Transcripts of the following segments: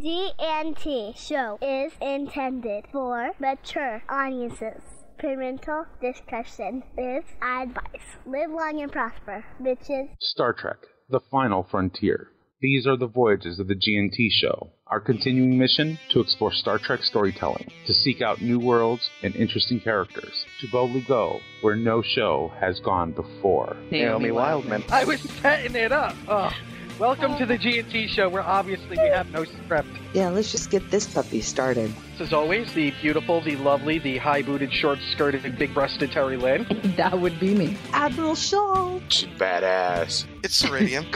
GNT show is intended for mature audiences. Parental discussion is advice. Live long and prosper, bitches. Star Trek: The Final Frontier. These are the voyages of the GNT show. Our continuing mission: to explore Star Trek storytelling, to seek out new worlds and interesting characters, to boldly go where no show has gone before. Naomi Wildman. I was setting it up. Oh. Welcome to the GNT show, where obviously we have no script. Yeah, let's just get this puppy started. As always, the beautiful, the lovely, the high-booted, short-skirted, big-breasted Terry Lynn. That would be me. Admiral Shaw. She's badass. It's Ceridian.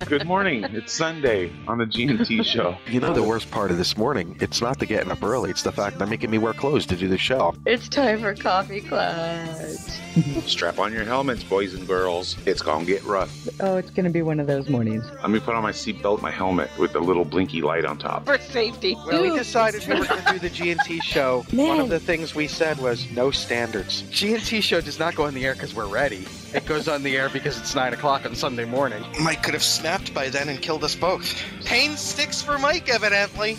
Good morning. It's Sunday on the GNT show. You know the worst part of this morning? It's not the getting up early. It's the fact they're making me wear clothes to do the show. It's time for Coffee Clutch. Strap on your helmets, boys and girls. It's gonna get rough. Oh, it's going to be one of those mornings. Let me put on my seatbelt, my helmet with the little blinky light on top. For safety. When we decided we were going to do the GNT show, Man. one of the things we said was no standards. GNT show does not go on the air because we're ready. It goes on the air because it's 9 o'clock on Sunday morning. Mike could have snapped by then and killed us both. Pain sticks for Mike, evidently.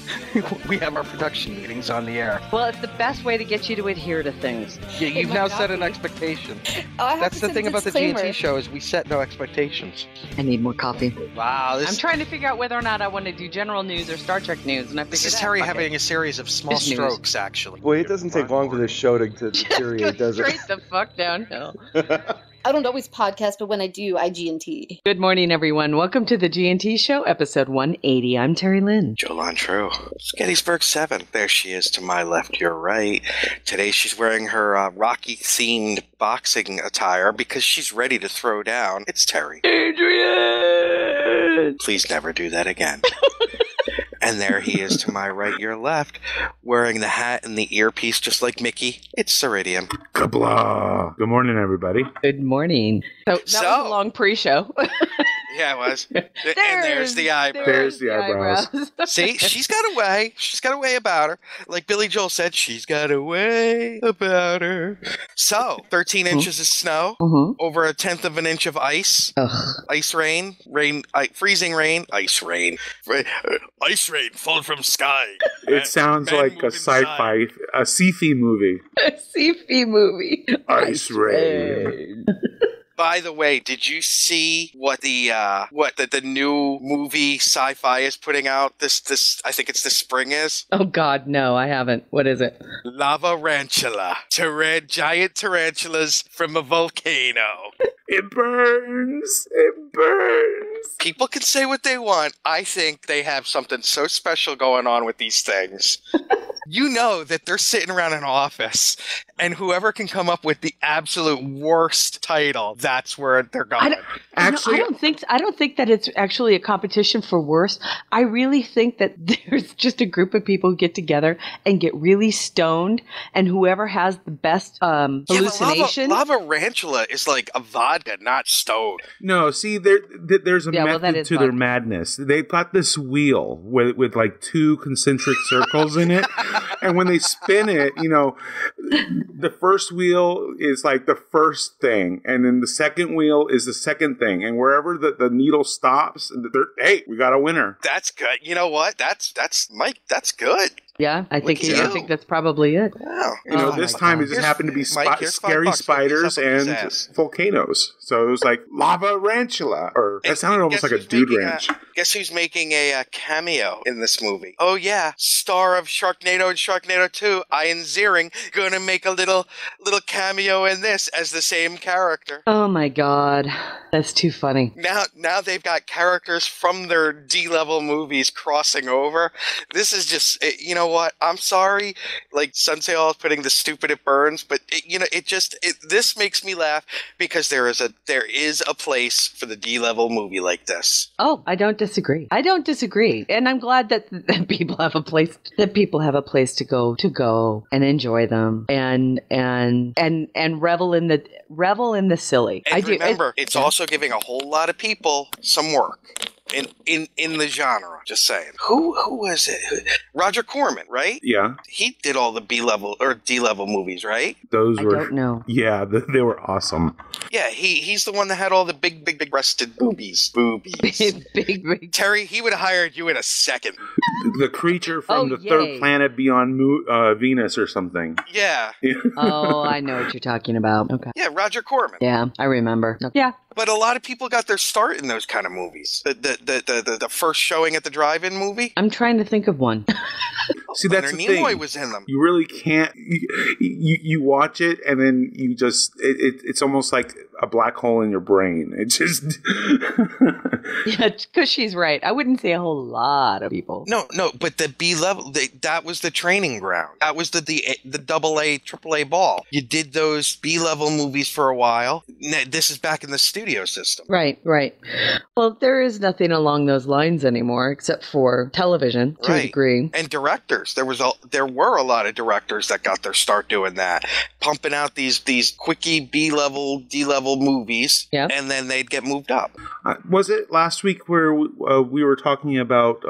We have our production meetings on the air. Well, it's the best way to get you to adhere to things. Yeah, you've now set an expectation. That's the thing about the GNT show, is we set no expectations. I need more coffee. Wow, I'm trying to figure out whether or not I want to do general news or Star Trek news, and I figured this is out. Terry Fuck it. having a series of small It's news. strokes, actually. Boy, it doesn't take long for this show to deteriorate, Go does it? straight the fuck downhill. I don't always podcast, but when I do, I GNT. Good morning, everyone. Welcome to the GNT Show, episode 180. I'm Terry Lynn. Joe Lontreux. It's Gettysburg 7. There she is to my left, your right. Today she's wearing her Rocky-themed boxing attire because she's ready to throw down. It's Terry. Adrian! Please never do that again. And there he is to my right, your left, wearing the hat and the earpiece just like Mickey. It's Ceridian. Kabla! Good morning, everybody. Good morning. So that was a long pre-show. Yeah, it was. And there's the eyebrows. There's the eyebrows. See, she's got a way. She's got a way about her. Like Billy Joel said, she's got a way about her. So, 13 inches of snow, over 1/10 of an inch of ice, ice rain, freezing rain, ice rain, ice rain fall from sky. It sounds like a sci-fi, a sci-fi movie. A sci-fi movie. Ice rain. By the way, did you see what the new movie sci-fi is putting out this I think it's this spring is? Oh God, no, I haven't. What is it? Lava Rantula. Giant tarantulas from a volcano. It burns. It burns. People can say what they want. I think they have something so special going on with these things. You know that they're sitting around an office, and whoever can come up with the absolute worst title, that's where they're going. Actually, I don't think that it's actually a competition for worst. I really think that there's just a group of people who get together and get really stoned, and whoever has the best hallucination. Lava Rantula is like a vodka, not stoned. No, see, there's a method to their madness. They've got this wheel with like 2 concentric circles in it. And when they spin it, you know, the first wheel is like the first thing, and then the second wheel is the second thing, and wherever the needle stops, hey, we got a winner. That's good. You know what? That's Mike. That's good. Yeah, I think that's probably it. Wow. You know, this time it just happened to be scary spiders and volcanoes. So it was like Lava Rantula, or that sounded almost like a dude ranch. Guess who's making a cameo in this movie? Oh yeah, star of Sharknado and Sharknado 2, Ian Ziering, gonna make a little cameo in this as the same character. Oh my God, that's too funny. Now they've got characters from their D-level movies crossing over. This is just, you know what? I'm sorry. Like Sensei Hall is putting the stupid it burns, but this makes me laugh because there is a place for the D-level movie like this. Oh, I don't disagree. And I'm glad that people have a place to go and enjoy them and revel in the silly. And remember, it's also giving a whole lot of people some work. in the genre. Just saying. Who was it? Roger Corman, right? Yeah. He did all the B-level or D-level movies, right? Those were. I don't know. Yeah, they were awesome. Yeah, he's the one that had all the big breasted boobies. big. Terry, he would have hired you in a second. The creature from the third planet beyond Venus or something. Yeah. Oh, I know what you're talking about. Okay. Yeah, Roger Corman. Yeah, I remember. Yeah. But a lot of people got their start in those kind of movies. The first showing at the drive-in movie. I'm trying to think of one. See, that's Leonard the thing. Nimoy was in them. You really can't. You watch it and then you just. It's almost like a black hole in your brain. It just. Yeah, because she's right. I wouldn't say a whole lot of people. No, but the B level, that was the training ground. That was the AA, AAA ball. You did those B level movies for a while. This is back in the studio system. Right. Well, there is nothing along those lines anymore except for television to a degree. And directors. There were a lot of directors that got their start doing that, pumping out these quickie B level, D level movies, and then they'd get moved up. Was it last week where we were talking about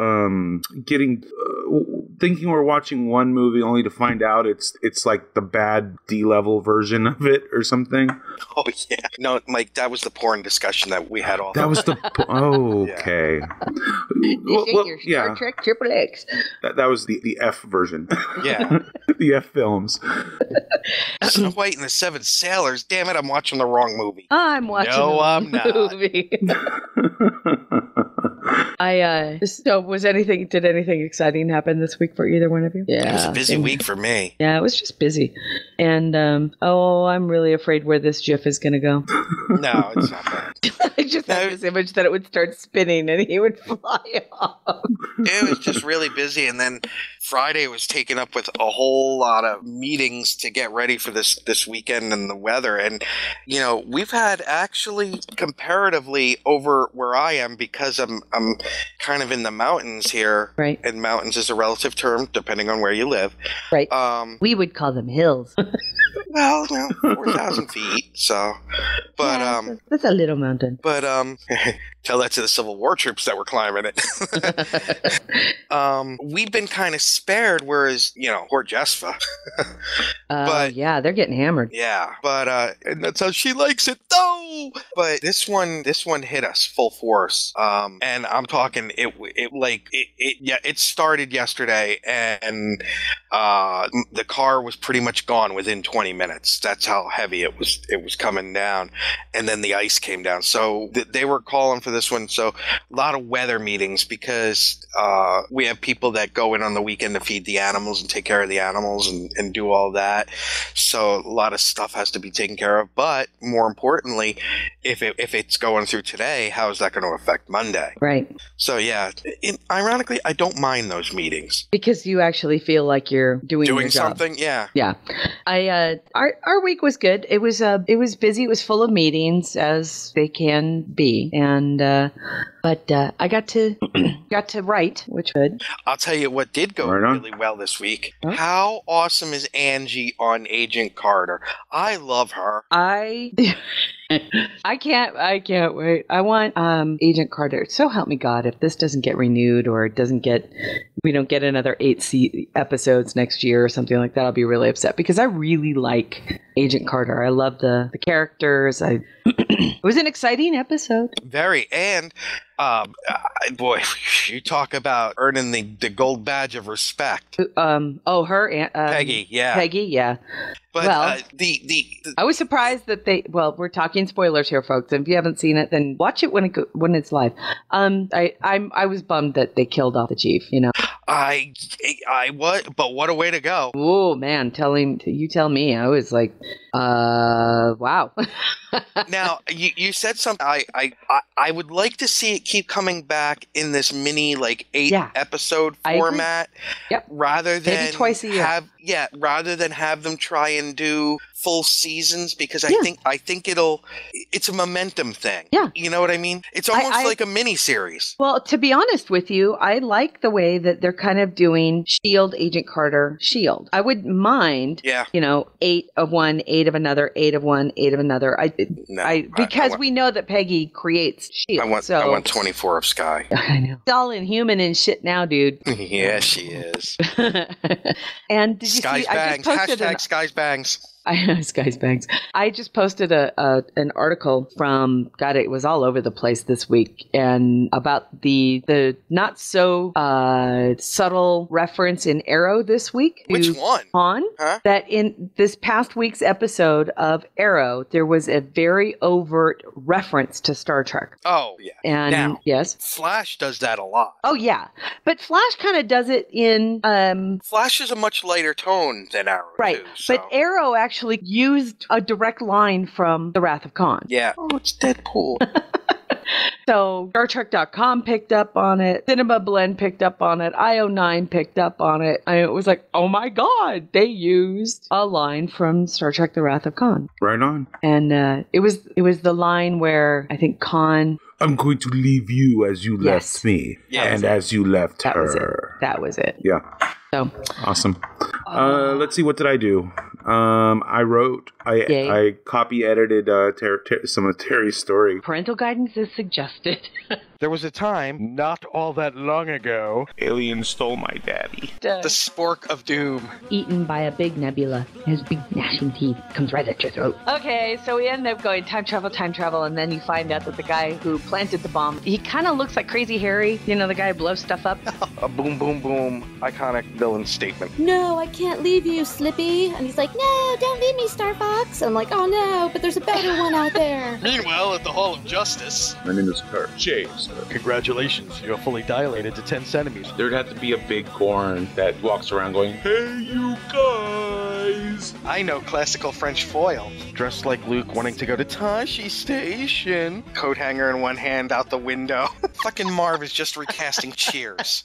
thinking we're watching one movie only to find out it's like the bad D-level version of it or something? Oh yeah, no, Mike, that was the porn discussion that we had all. That was the okay. Star Trek Triple X. That was the F version. Yeah, the F films. Snow White and the Seven Sailors. Damn it, I'm watching the wrong movie. I'm watching the movie. Did anything exciting happen this week for either one of you? Yeah. It was a busy week for me. Yeah, it was just busy. And, I'm really afraid where this GIF is going to go. No, it's not bad. I just had this image that it would start spinning and he would fly off. It was just really busy, and then Friday was taken up with a whole lot of meetings to get ready for this weekend and the weather. And, we've had actually comparatively over where I am, because I'm kind of in the mountains here. Right. And mountains is a relative term depending on where you live. Right. We would call them hills. Well, 4,000 feet. So, but that's a little mountain. But tell that to the Civil War troops that were climbing it. We've been kind of spared, whereas poor Jesfa. But yeah, they're getting hammered. Yeah, but and that's how she likes it, though. But this one hit us full force. And I'm talking it started yesterday, and the car was pretty much gone within 20 minutes. That's how heavy it was coming down, and then the ice came down. So they were calling for this one. So a lot of weather meetings, because we have people that go in on the weekend to feed the animals and take care of the animals and do all that. So a lot of stuff has to be taken care of. But more importantly, if it's going through today, how is that going to affect Monday? Right. So yeah, ironically, I don't mind those meetings, because you actually feel like you're doing your job. Something. Yeah. Yeah. Our week was good. It was busy. It was full of meetings, as they can be, and but I got to write, which good. I'll tell you what did go really well this week. Huh? How awesome is Angie on Agent Carter? I love her. I can't wait. I want Agent Carter. So help me God, if this doesn't get renewed or we don't get another 8 episodes next year or something like that, I'll be really upset, because I really like Agent Carter. I love the characters. It was an exciting episode. Very. And boy, you talk about earning the gold badge of respect. Her Peggy, yeah. Peggy, yeah. But I was surprised that we're talking spoilers here, folks. If you haven't seen it, then watch it when it's live. I was bummed that they killed off the chief. I but what a way to go. Oh man, you tell me. I was like, wow. Now you said something. I would like to see it keep coming back in this mini 8 episode format. Yep. Rather than maybe twice a year. Yeah, rather than have them try and do full seasons, because I think it's a momentum thing. Yeah. You know what I mean? It's almost like a mini series. Well, to be honest with you, I like the way that they're kind of doing S.H.I.E.L.D., Agent Carter, S.H.I.E.L.D. I wouldn't mind, 8 of one, 8 of another, 8 of one, 8 of another. Because we know that Peggy creates S.H.I.E.L.D. I want 24 of Skye. I know. It's all Inhuman and shit now, dude. Yeah, she is. And did you Skye's see? bangs. I just posted Hashtag Skye's bangs. I know, Skye's bangs. I just posted an article from, God, it was all over the place this week, and about the not so subtle reference in Arrow this week. Which one? Han. Huh? That in this past week's episode of Arrow, there was a very overt reference to Star Trek. Oh, yeah. And now, yes, Flash does that a lot. Oh, yeah. But Flash kind of does it in... Flash is a much lighter tone than Arrow, right. too, so. But Arrow actually used a direct line from The Wrath of Khan. Yeah. Oh, it's Deadpool. So StarTrek.com picked up on it. Cinema Blend picked up on it. IO9 picked up on it. It was like, oh my God, they used a line from Star Trek The Wrath of Khan. Right on. And it was the line where I think Khan... I'm going to leave you as you left me, and as you left her. That was it. Yeah. So awesome. Let's see. What did I do? I copy edited some of Terry's story. Parental guidance is suggested. There was a time, not all that long ago, aliens stole my daddy. The spork of doom. Eaten by a big nebula. His big gnashing teeth comes right at your throat. Okay, so we end up going time travel, and then you find out that the guy who planted the bomb, he kind of looks like Crazy Harry. You know, the guy who blows stuff up. A boom, boom, boom. Iconic villain statement. No, I can't leave you, Slippy. And he's like, no, don't leave me, Star Fox. And I'm like, oh no, but there's a better one out there. Meanwhile, at the Hall of Justice. My name is Kurt James. Congratulations, you're fully dilated to 10 centimeters. There'd have to be a big Gorn that walks around going, hey, you guys. I know classical French foil. Dressed like Luke wanting to go to Tashi Station. Coat hanger in one hand out the window. Fucking Marv is just recasting Cheers.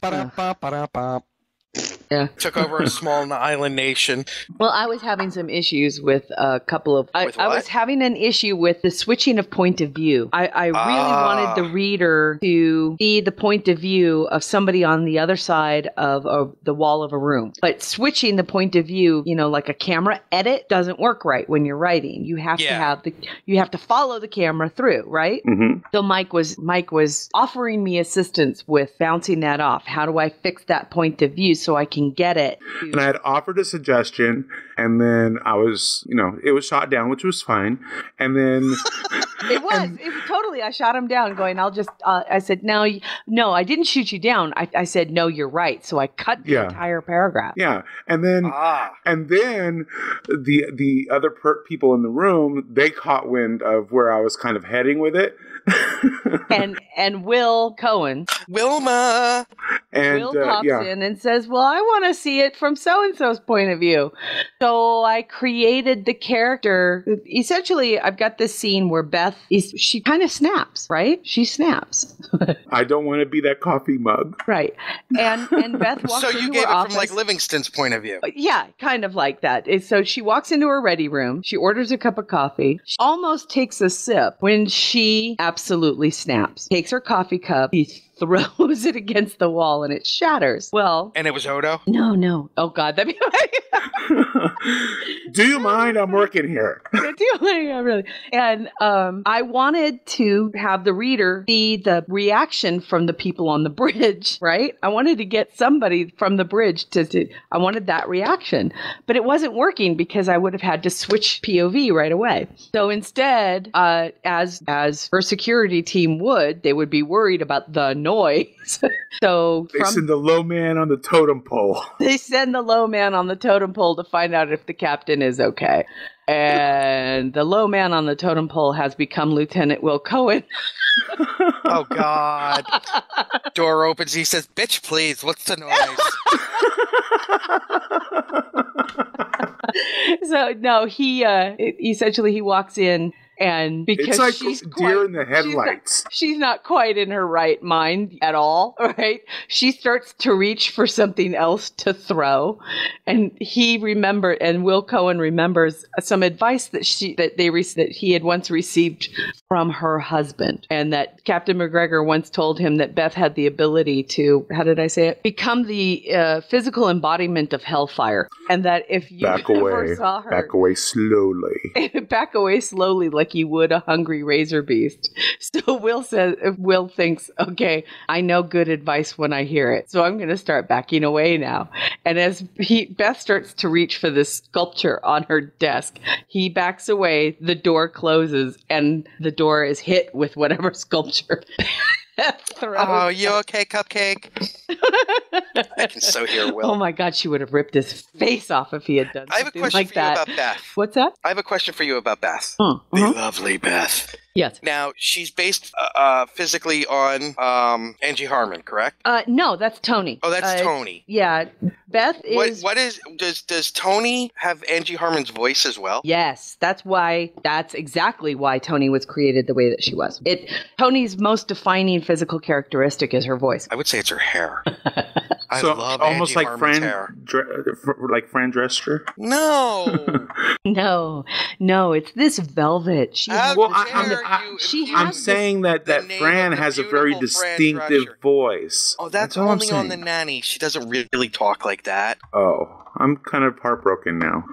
Yeah. Took over a small island nation. Well, I was having some issues with a couple of... I was having an issue with the switching of point of view. I really wanted the reader to see the point of view of somebody on the other side of the wall of a room. But switching the point of view, like a camera edit, doesn't work right when you're writing. You have to have you have to follow the camera through, right? Mm-hmm. So Mike was offering me assistance with bouncing that off. How do I fix that point of view so I can get it? And I had offered a suggestion, and then I was, it was shot down, which was fine. And then it was totally. I shot him down, going, "I'll just." I said, "No, I didn't shoot you down." I said, "No, you're right." So I cut the entire paragraph. Yeah, and then the other people in the room, they caught wind of where I was kind of heading with it. and Will Cohen, Wilma, and Will pops in and says, "Well, I want to see it from so and so's point of view." So I created the character. Essentially, I've got this scene where Beth she kind of snaps, right? She snaps. I don't want to be that coffee mug, right? And Beth walks. So you into gave her it office. from like Livingston's point of view. Yeah, kind of like that. So she walks into her ready room. She orders a cup of coffee. She almost takes a sip when she absolutely snaps. Takes her coffee cup. She throws it against the wall and it shatters. Well, and it was Odo? No. Oh God, that'd be Do you mind? I'm working here. Do you mind? Yeah, really. And I wanted to have the reader see the reaction from the people on the bridge, right? I wanted to get somebody from the bridge to I wanted that reaction, but it wasn't working because I would have had to switch POV right away. So instead, as her security team would, they would be worried about the noise. So they send the low man on the totem pole. They send the low man on the totem pole to find out if the captain is okay. And the low man on the totem pole has become Lieutenant Will Cohen. Oh, God. Door opens. He says, "Bitch, please. What's the noise?" So, no, he essentially he walks in And because it's like she's deer in the headlights. She's not quite in her right mind at all, right? She starts to reach for something else to throw. And Will Cohen remembers some advice that he had once received from her husband. And that Captain McGregor once told him that Beth had the ability to, how did I say it? Become the physical embodiment of hellfire. And that if you ever saw her... Back away slowly. Back away slowly like you would a hungry razor beast. So Will thinks, okay, I know good advice when I hear it. So I'm going to start backing away now. And as Beth starts to reach for this sculpture on her desk, he backs away, the door closes, and the door is hit with whatever sculpture. Oh, you okay, Cupcake? I can so hear Will. Oh my God, she would have ripped his face off if he had done something like that. I have a question for you about Beth. What's that? I have a question for you about Beth. The lovely Beth. Yes. Now, she's based physically on Angie Harmon, correct? No, that's Tony. Oh, that's Tony. Yeah. Beth is... Does Tony have Angie Harmon's voice as well? Yes. That's exactly why Tony was created the way that she was. Tony's most defining physical characteristic is her voice. I would say it's her hair. I so love almost Angie like Harmon's hair. Like Fran Drescher? No. No, it's this velvet. I'm saying that Fran has a very distinctive voice. Oh, that's only on The Nanny. She doesn't really talk like that. Oh, I'm kind of heartbroken now.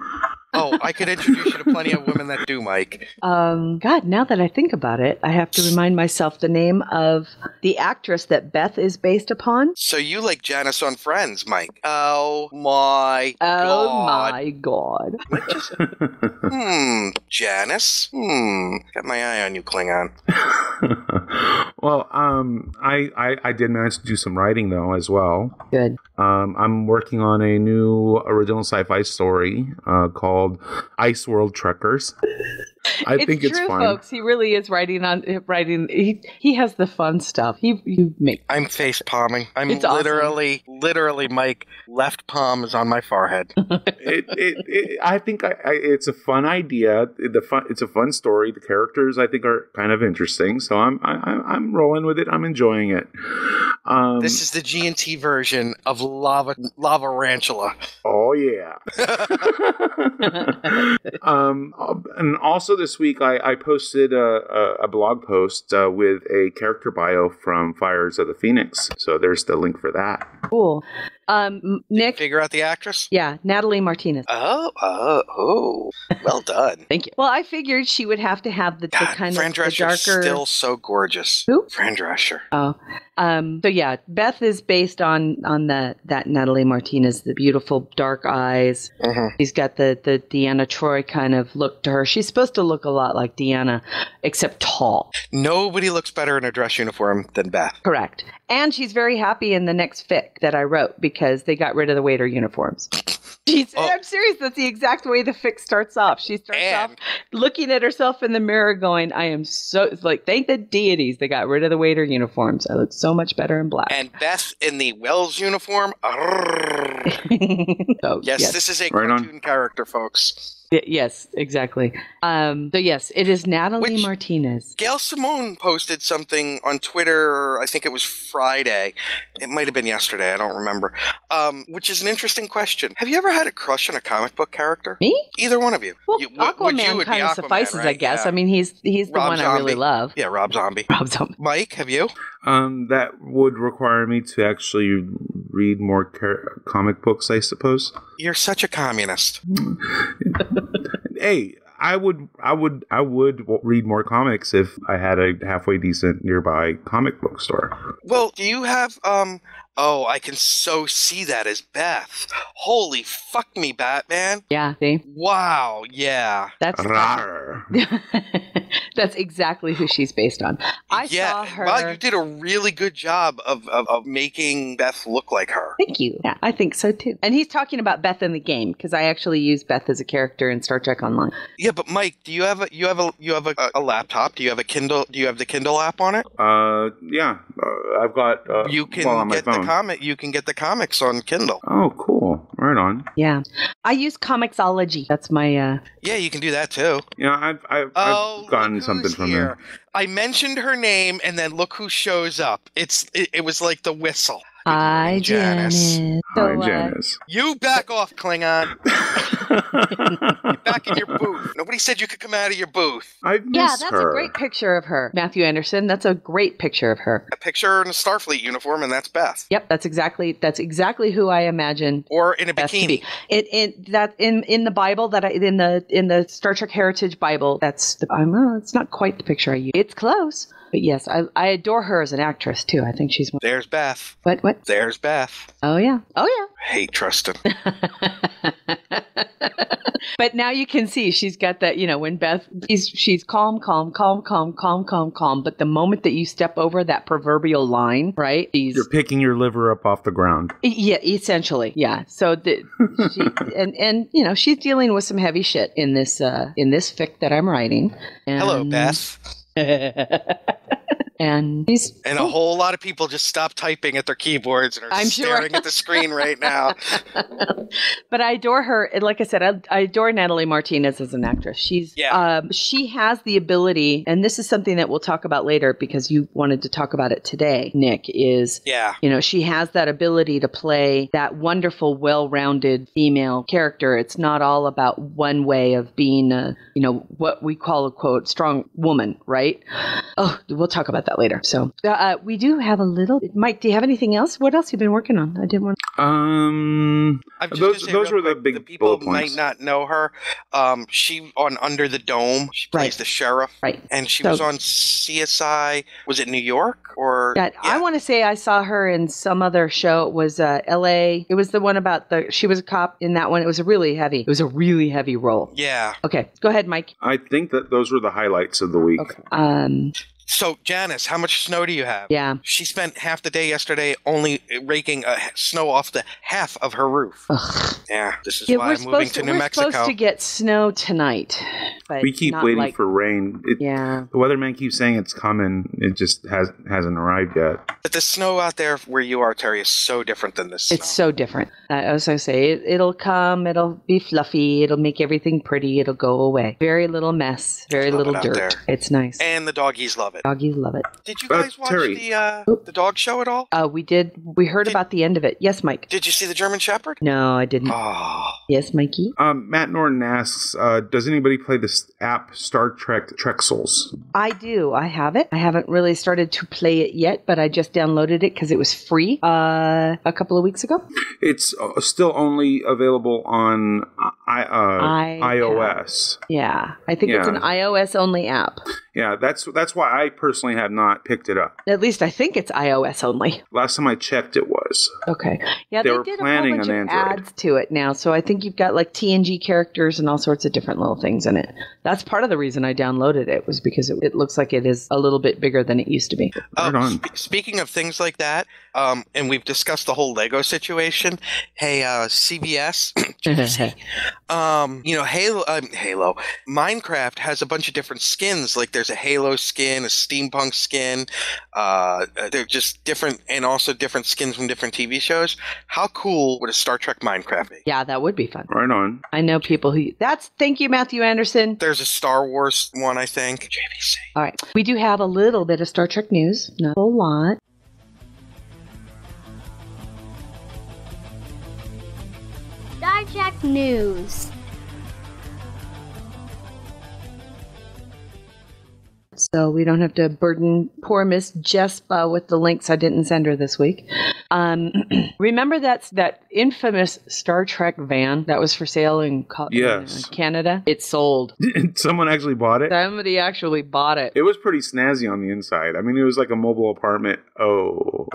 Oh, I could introduce you to plenty of women that do, Mike. God, now that I think about it, I have to remind myself the name of the actress that Beth is based upon. So you like Janice on Friends, Mike. Oh my God. Oh my God. Janice? Got my eye on you, Klingon. Well, I did manage to do some writing, though, as well. Good. I'm working on a new original sci-fi story called Ice World Trekkers. I think it's true, fun, folks. He really is writing. He has the fun stuff. I'm face palming. I'm literally, Mike. Left palm is on my forehead. I think it's a fun idea. It's a fun story. The characters I think are kind of interesting. So I'm rolling with it. I'm enjoying it. This is the G&T version of Lava Rantula. Oh yeah. And also this week I posted a blog post with a character bio from Fires of the Phoenix. So there's the link for that. Cool. Nick, figure out the actress? Yeah, Natalie Martinez. Oh, well done. Thank you. Well, I figured she would have to have the kind Fran of the Drescher's darker. Still so gorgeous. Who? Fran Drescher. Oh, so yeah, Beth is based on that Natalie Martinez, the beautiful dark eyes. Mm-hmm. She's got the Deanna Troi kind of look to her. She's supposed to look a lot like Deanna, except tall. Nobody looks better in a dress uniform than Beth. Correct. And she's very happy in the next fic that I wrote because they got rid of the waiter uniforms. I'm serious. That's the exact way the fic starts off. She starts off looking at herself in the mirror going, I am so, it's like, thank the deities they got rid of the waiter uniforms. I look so much better in black. And Beth in the Wells uniform. Yes, this is a cartoon character, folks. Yes, exactly. So yes, it is Natalie Martinez. Gail Simone posted something on Twitter, I think it was Friday. It might have been yesterday, I don't remember. Which is an interesting question. Have you ever had a crush on a comic book character? Me? Either one of you. Well, Aquaman kind of suffices, right? I guess. Yeah. I mean, he's the Rob one Zombie. I really love. Yeah, Rob Zombie. Mike, have you? That would require me to actually read more comic books, I suppose. You're such a communist. Hey, I would read more comics if I had a halfway decent nearby comic book store. Well, do you have oh, I can so see that as Beth. Holy fuck me, Batman. Yeah, see? Wow, yeah. That's that's exactly who she's based on. I saw her. Wow, you did a really good job of making Beth look like her. Thank you. Yeah, I think so too. And he's talking about Beth in the game because I actually use Beth as a character in Star Trek Online. Yeah, but Mike, do you have a laptop? Do you have a Kindle? Do you have the Kindle app on it? Yeah, I've got. You can on my get phone. You can get the comics on Kindle. Oh, cool! Right on. Yeah, I use Comixology. That's my. Yeah, you can do that too. Yeah, I've gotten something from there. I mentioned her name, and then look who shows up. It was like the whistle. Hi, Janice. Hi, Janice. You back off, Klingon. Get back in your booth. Nobody said you could come out of your booth. I miss Yeah, that's her. a great picture of her. Matthew Anderson, that's a great picture of her. A picture in a Starfleet uniform, and that's Beth. Yep, that's exactly who I imagine. Or in a Beth to bikini. be. In the Bible in the Star Trek Heritage Bible, it's not quite the picture I use. It's close. But yes, I adore her as an actress too. I think she's one. There's Beth. What? There's Beth. Oh yeah. Hate Tristan. But now you can see she's got that, when Beth, she's calm. But the moment that you step over that proverbial line, right? You're picking your liver up off the ground. Yeah, essentially. Yeah. So she's dealing with some heavy shit in this fic that I'm writing. And Hello, Beth. And a whole lot of people just stopped typing at their keyboards and are staring at the screen right now. But I adore her. And like I said, I adore Natalie Martinez as an actress. She has the ability, and this is something that we'll talk about later because you wanted to talk about it today, Nick, is, she has that ability to play that wonderful, well-rounded female character. It's not all about one way of being what we call a, quote, strong woman, right? Oh, we'll talk about that later. So we do have a little. Mike, do you have anything else? What else have you been working on? I didn't want. Those were the big people bullet points. might not know her. She on Under the Dome. She plays the sheriff. Right. And she was on CSI. Was it New York or? I want to say I saw her in some other show. It was L.A. It was the one about she was a cop in that one. It was a really heavy role. Yeah. Okay, go ahead, Mike. I think that those were the highlights of the week. Okay. So, Janice, how much snow do you have? Yeah. She spent half the day yesterday only raking snow off the half of her roof. Ugh. Yeah, this is why I'm moving to New Mexico. We're supposed to get snow tonight. But we keep waiting for rain. The weatherman keeps saying it's coming. It just hasn't arrived yet. But the snow out there where you are, Terry, is so different than this snow. It's so different. I was going to say, it'll come, it'll be fluffy, it'll make everything pretty, it'll go away. Very little mess, very little dirt. There. It's nice. And the doggies love it. Doggies love it. Did you guys watch the dog show at all? We did. We heard about the end of it. Yes, Mike. Did you see the German Shepherd? No, I didn't. Oh. Yes, Mikey? Matt Norton asks, does anybody play this app Star Trek Trexels? I do. I have it. I haven't really started to play it yet, but I just downloaded it because it was free a couple of weeks ago. It's still only available on iOS. Yeah. I think it's an iOS-only app. Yeah, that's why I personally have not picked it up. At least I think it's iOS only. Last time I checked, it was. Okay. Yeah, they did a whole bunch of ads to it now, so I think you've got like TNG characters and all sorts of different little things in it. That's part of the reason I downloaded it, was because it looks like it is a little bit bigger than it used to be. Speaking of things like that, and we've discussed the whole Lego situation. Hey, CBS, Halo, Minecraft has a bunch of different skins. Like there's a Halo skin, a steampunk skin. They're just different, and also different skins from different TV shows. How cool would a Star Trek Minecraft be? Yeah, that would be fun. Right on. I know people who. Thank you, Matthew Anderson. There's a Star Wars one, I think. JVC. All right, we do have a little bit of Star Trek news, not a whole lot. Star Trek news. So we don't have to burden poor Miss Jess with the links I didn't send her this week. Remember that infamous Star Trek van that was for sale in Canada? It sold. Someone actually bought it? Somebody actually bought it. It was pretty snazzy on the inside. I mean, it was like a mobile apartment. Oh.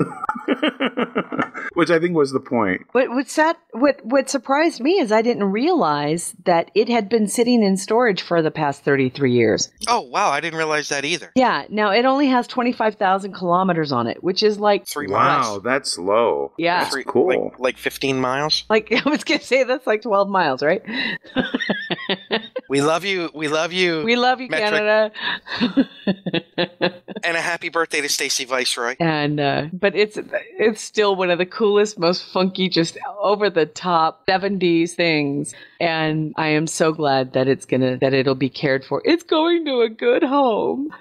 Which I think was the point. What surprised me is I didn't realize that it had been sitting in storage for the past 33 years. Oh, wow. I didn't realize that either. Yeah. Now, it only has 25,000 kilometers on it, which is like 3 miles. Wow, that's low. Yeah. That's cool. Like 15 miles? Like, I was going to say, that's like 12 miles, right? We love you. We love you. We love you, Metric. Canada. And it happy birthday to Stacey Viceroy. And but it's still one of the coolest, most funky, just over the top 70s things. And I am so glad that it'll be cared for. It's going to a good home.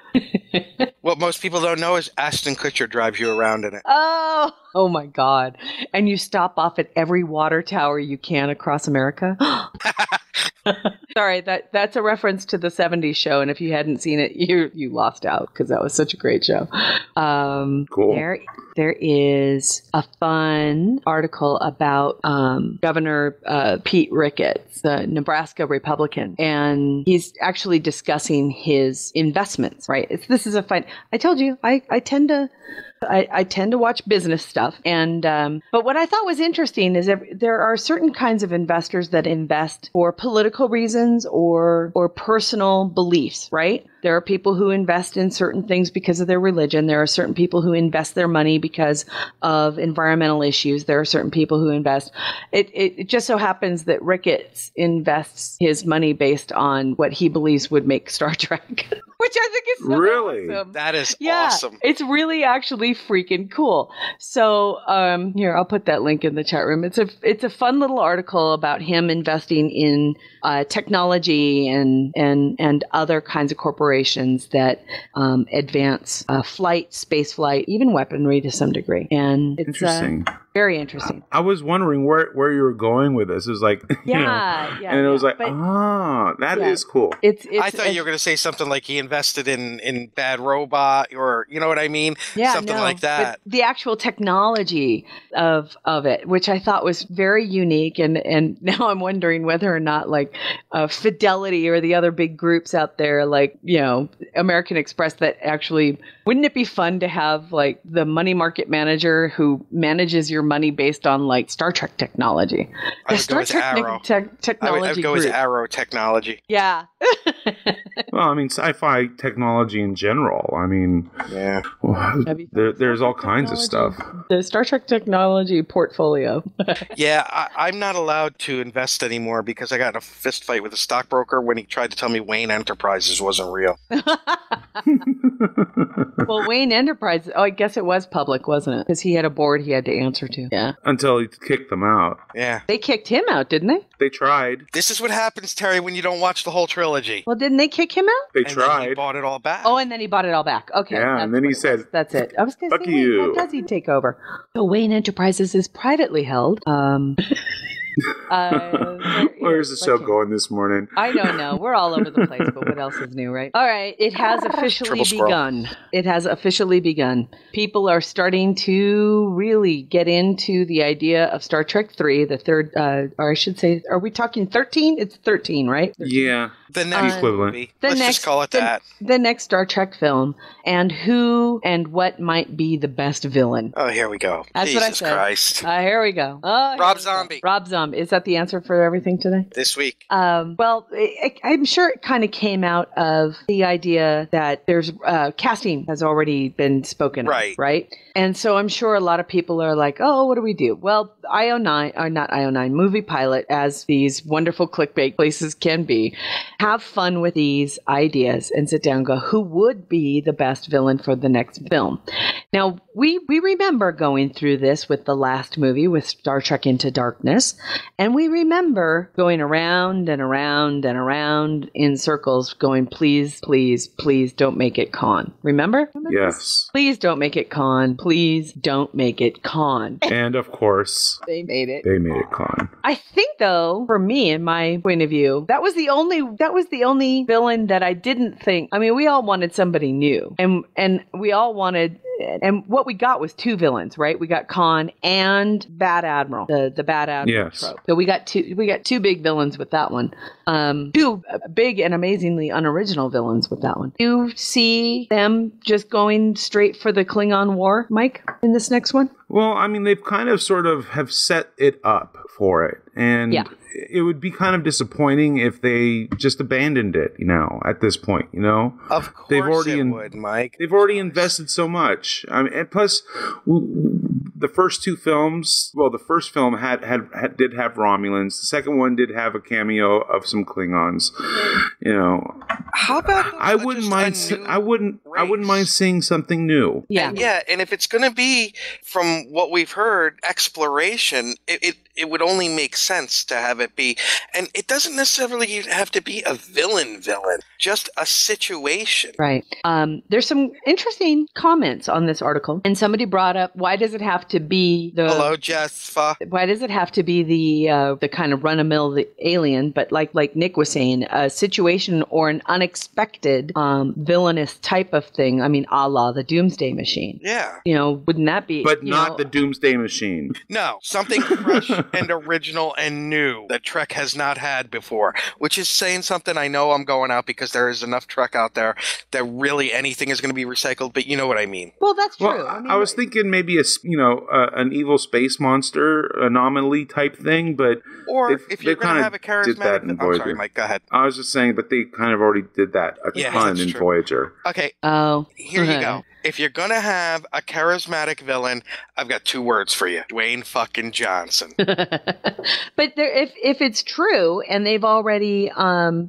What most people don't know is Ashton Kutcher drives you around in it. Oh my God. And you stop off at every water tower you can across America. Sorry, that's a reference to the 70s show, and if you hadn't seen it, you lost out because that was such a great show. Cool. There is a fun article about Governor Pete Ricketts, the Nebraska Republican, and he's actually discussing his investments. Right? This is a fun. I told you, I tend to watch business stuff, and but what I thought was interesting is there are certain kinds of investors that invest for political reasons or personal beliefs, right? There are people who invest in certain things because of their religion. There are certain people who invest their money because of environmental issues. There are certain people who invest. It just so happens that Ricketts invests his money based on what he believes would make Star Trek, which I think is so awesome. That is awesome. It's really actually freaking cool. So here, I'll put that link in the chat room. It's a fun little article about him investing in technology and other kinds of corporations that advance flight, space flight, even weaponry to some degree. And it's interesting. Very interesting. I was wondering where you were going with this. It was like, and it was like, that is cool. I thought you were going to say something like he invested in Bad Robot, or you know what I mean? Something like that. But the actual technology of it, which I thought was very unique, and now I'm wondering whether or not like Fidelity or the other big groups out there, like American Express, that actually, wouldn't it be fun to have like the money market manager who manages your money based on like Star Trek technology? I would go with Arrow. Technology I would go with Arrow technology. Yeah. Well, I mean, sci-fi technology in general. I mean, there's all kinds of stuff. The Star Trek technology portfolio. I'm not allowed to invest anymore because I got in a fist fight with a stockbroker when he tried to tell me Wayne Enterprises wasn't real. Well, Wayne Enterprises, I guess it was public, wasn't it? Because he had a board he had to answer to. Yeah. Until he kicked them out. Yeah. They kicked him out, didn't they? They tried. This is what happens, Terry, when you don't watch the whole trilogy. Well, didn't they kick him out? They tried. Then he bought it all back. Oh, and then he bought it all back. Okay. Yeah, and then he said, "That's it." I was going to say, you. How does he take over? So Wayne Enterprises is privately held. Where's the show going this morning? I don't know. We're all over the place, but what else is new, right? All right. It has officially begun. It has officially begun. People are starting to really get into the idea of Star Trek 3, the third, or I should say, are we talking 13? It's 13, right? 13. Yeah. The next equivalent. movie. Let's just call it that. The next Star Trek film, and who and what might be the best villain. Oh, here we go. That's Jesus what I said. Christ. Here we go. Oh, Rob Zombie. Rob Zombie. Is that the answer for everything today? This week. Well, I'm sure it kind of came out of the idea that there's casting has already been spoken of, right? And so I'm sure a lot of people are like, oh, what do we do? Well, IO9, or not IO9, Movie Pilot, as these wonderful clickbait places can be, have fun with these ideas and sit down and go, who would be the best villain for the next film? Now, we remember going through this with the last movie, with Star Trek Into Darkness, and we remember going around and around and around in circles going, please, please, please don't make it Khan. Remember? Yes. Please don't make it Khan. Please don't make it Khan. And of course, they made it. They made it Khan. I think, though, for me, in my point of view, that was the only villain that I didn't think. I mean, we all wanted somebody new, and we all wanted. And what we got was two villains, right? We got Khan and Bad Admiral, the Bad Admiral trope. So we got two big villains with that one. Two big and amazingly unoriginal villains with that one. Do you see them just going straight for the Klingon War, Mike, in this next one? Well, I mean, they've kind of sort of have set it up for it. And it would be kind of disappointing if they just abandoned it, at this point, Of course would, Mike. They've already invested so much. I mean, and plus, the first two films, well, the first film did have Romulans. The second one did have a cameo of some Klingons. You know, how about I wouldn't mind seeing something new. Yeah, and if it's going to be, from what we've heard, exploration, it would only make sense to have it be, and it doesn't necessarily have to be a villain, just a situation. Right. There's some interesting comments on this article, and somebody brought up, why does it have to be the... Hello, Jessica. Why does it have to be the kind of run-of-the-mill alien, but like Nick was saying, a situation or an unexpected villainous type of thing? I mean, a la the Doomsday Machine. Yeah. You know, wouldn't that be... But not the Doomsday Machine. No, something fresh and original and new that Trek has not had before, which is saying something. I know I'm going out because there is enough Trek out there that really anything is going to be recycled, but you know what I mean. Well, that's true. Well, I was thinking maybe an evil space monster anomaly type thing, but if you're going to have a charismatic... I'm sorry, Mike, go ahead. I was just saying, but they kind of already did that a ton in Voyager. Okay. Oh. Here you go. If you're going to have a charismatic villain, I've got two words for you. Dwayne fucking Johnson. But if it's true and they've already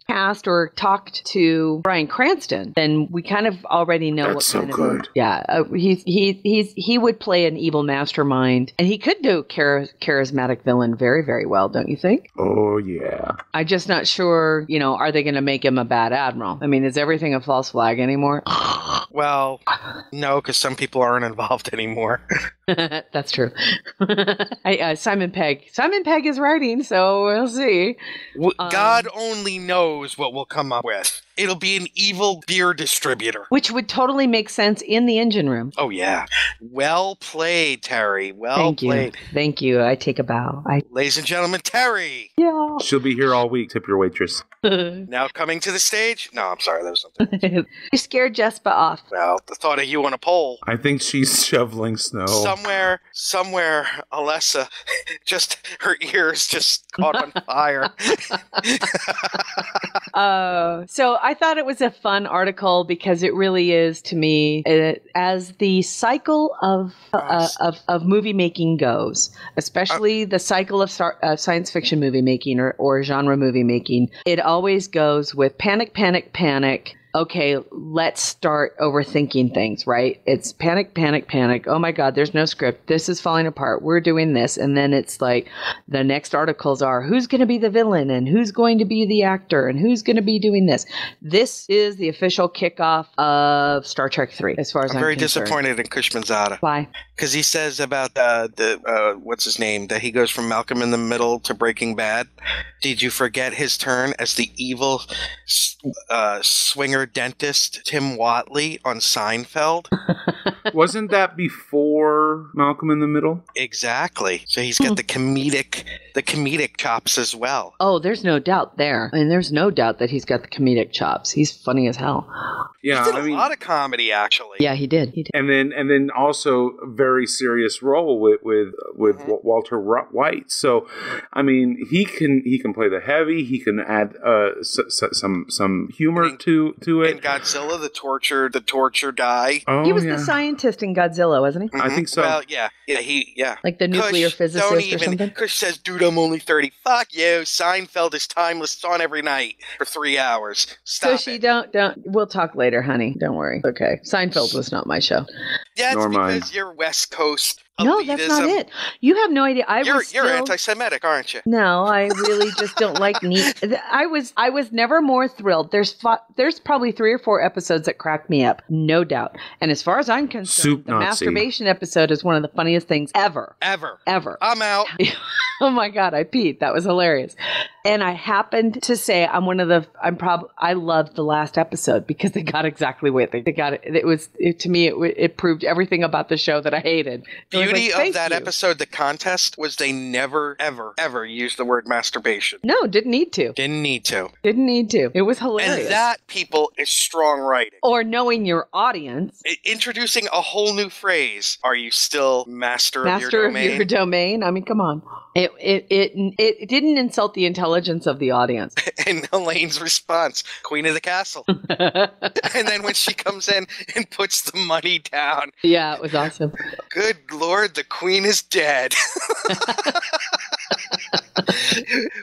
cast or talked to Bryan Cranston, then we kind of already know That's so good. He would play an evil mastermind, and he could do charismatic villain very, very well, don't you think? Oh, yeah. I'm just not sure, are they going to make him a bad admiral? I mean, is everything a false flag anymore? Well, no, because some people aren't involved anymore. That's true. Simon Pegg is writing, so we'll see. God only knows what we'll come up with. It'll be an evil beer distributor. Which would totally make sense in the engine room. Oh, yeah. Well played, Terry. Well played. Thank you. I take a bow. Ladies and gentlemen, Terry. Yeah. She'll be here all week. Tip your waitress. Now coming to the stage. No, I'm sorry. That was something. You scared Jespa off. Well, the thought of you on a pole. I think she's shoveling snow. Somewhere, Alessa, just her ears just caught on fire. So I thought it was a fun article because it really is, to me, as the cycle of movie making goes, especially the cycle of science fiction movie making or genre movie making. It always goes with panic, panic, panic. Okay, let's start overthinking things, right? It's panic, panic, panic. Oh my God, there's no script. This is falling apart. We're doing this. And then it's like the next articles are who's going to be the villain and who's going to be the actor and who's going to be doing this. This is the official kickoff of Star Trek 3, as far as I'm very concerned. Disappointed in Kushmanzada. Why? Because he says about the what's his name, that he goes from Malcolm in the Middle to Breaking Bad. Did you forget his turn as the evil swinger dentist Tim Whatley on Seinfeld? Wasn't that before Malcolm in the Middle? Exactly. So he's got the comedic chops as well. Oh, there's no doubt there. I mean, there's no doubt that he's got the comedic chops. He's funny as hell. Yeah, he did a lot of comedy, actually. Yeah, he did. And then also a very serious role with Walter White. So, I mean, he can play the heavy. He can add some humor to it. And Godzilla, the torture guy. Oh, he was the scientist in Godzilla, wasn't he? Mm-hmm. I think so. Well, yeah. Like the nuclear physicist or something? Kush says, dude, I'm only 30. Fuck you. Seinfeld is timeless. It's on every night for 3 hours. Stop Cushy, it. don't. We'll talk later, honey. Don't worry. Okay. Seinfeld was not my show. Yeah, it's because you're West Coast. No, that's not it. You have no idea. You're anti-Semitic, aren't you? No, I really just don't like neat. I was never more thrilled. There's probably 3 or 4 episodes that cracked me up, no doubt. And as far as I'm concerned, the masturbation episode is one of the funniest things ever. Ever. I'm out. Oh my God, I peed. That was hilarious. And I happened to say I loved the last episode because they got exactly what they got. It proved everything about the show that I hated. Beauty of that episode, the contest, was they never, ever, ever used the word masturbation. No, didn't need to. It was hilarious. And that, people, is strong writing. Or knowing your audience. Introducing a whole new phrase. Are you still master of your domain? I mean, come on. It didn't insult the intelligence of the audience. And Elaine's response, Queen of the Castle. And then when she comes in and puts the money down. Yeah, it was awesome. Good Lord, the Queen is dead.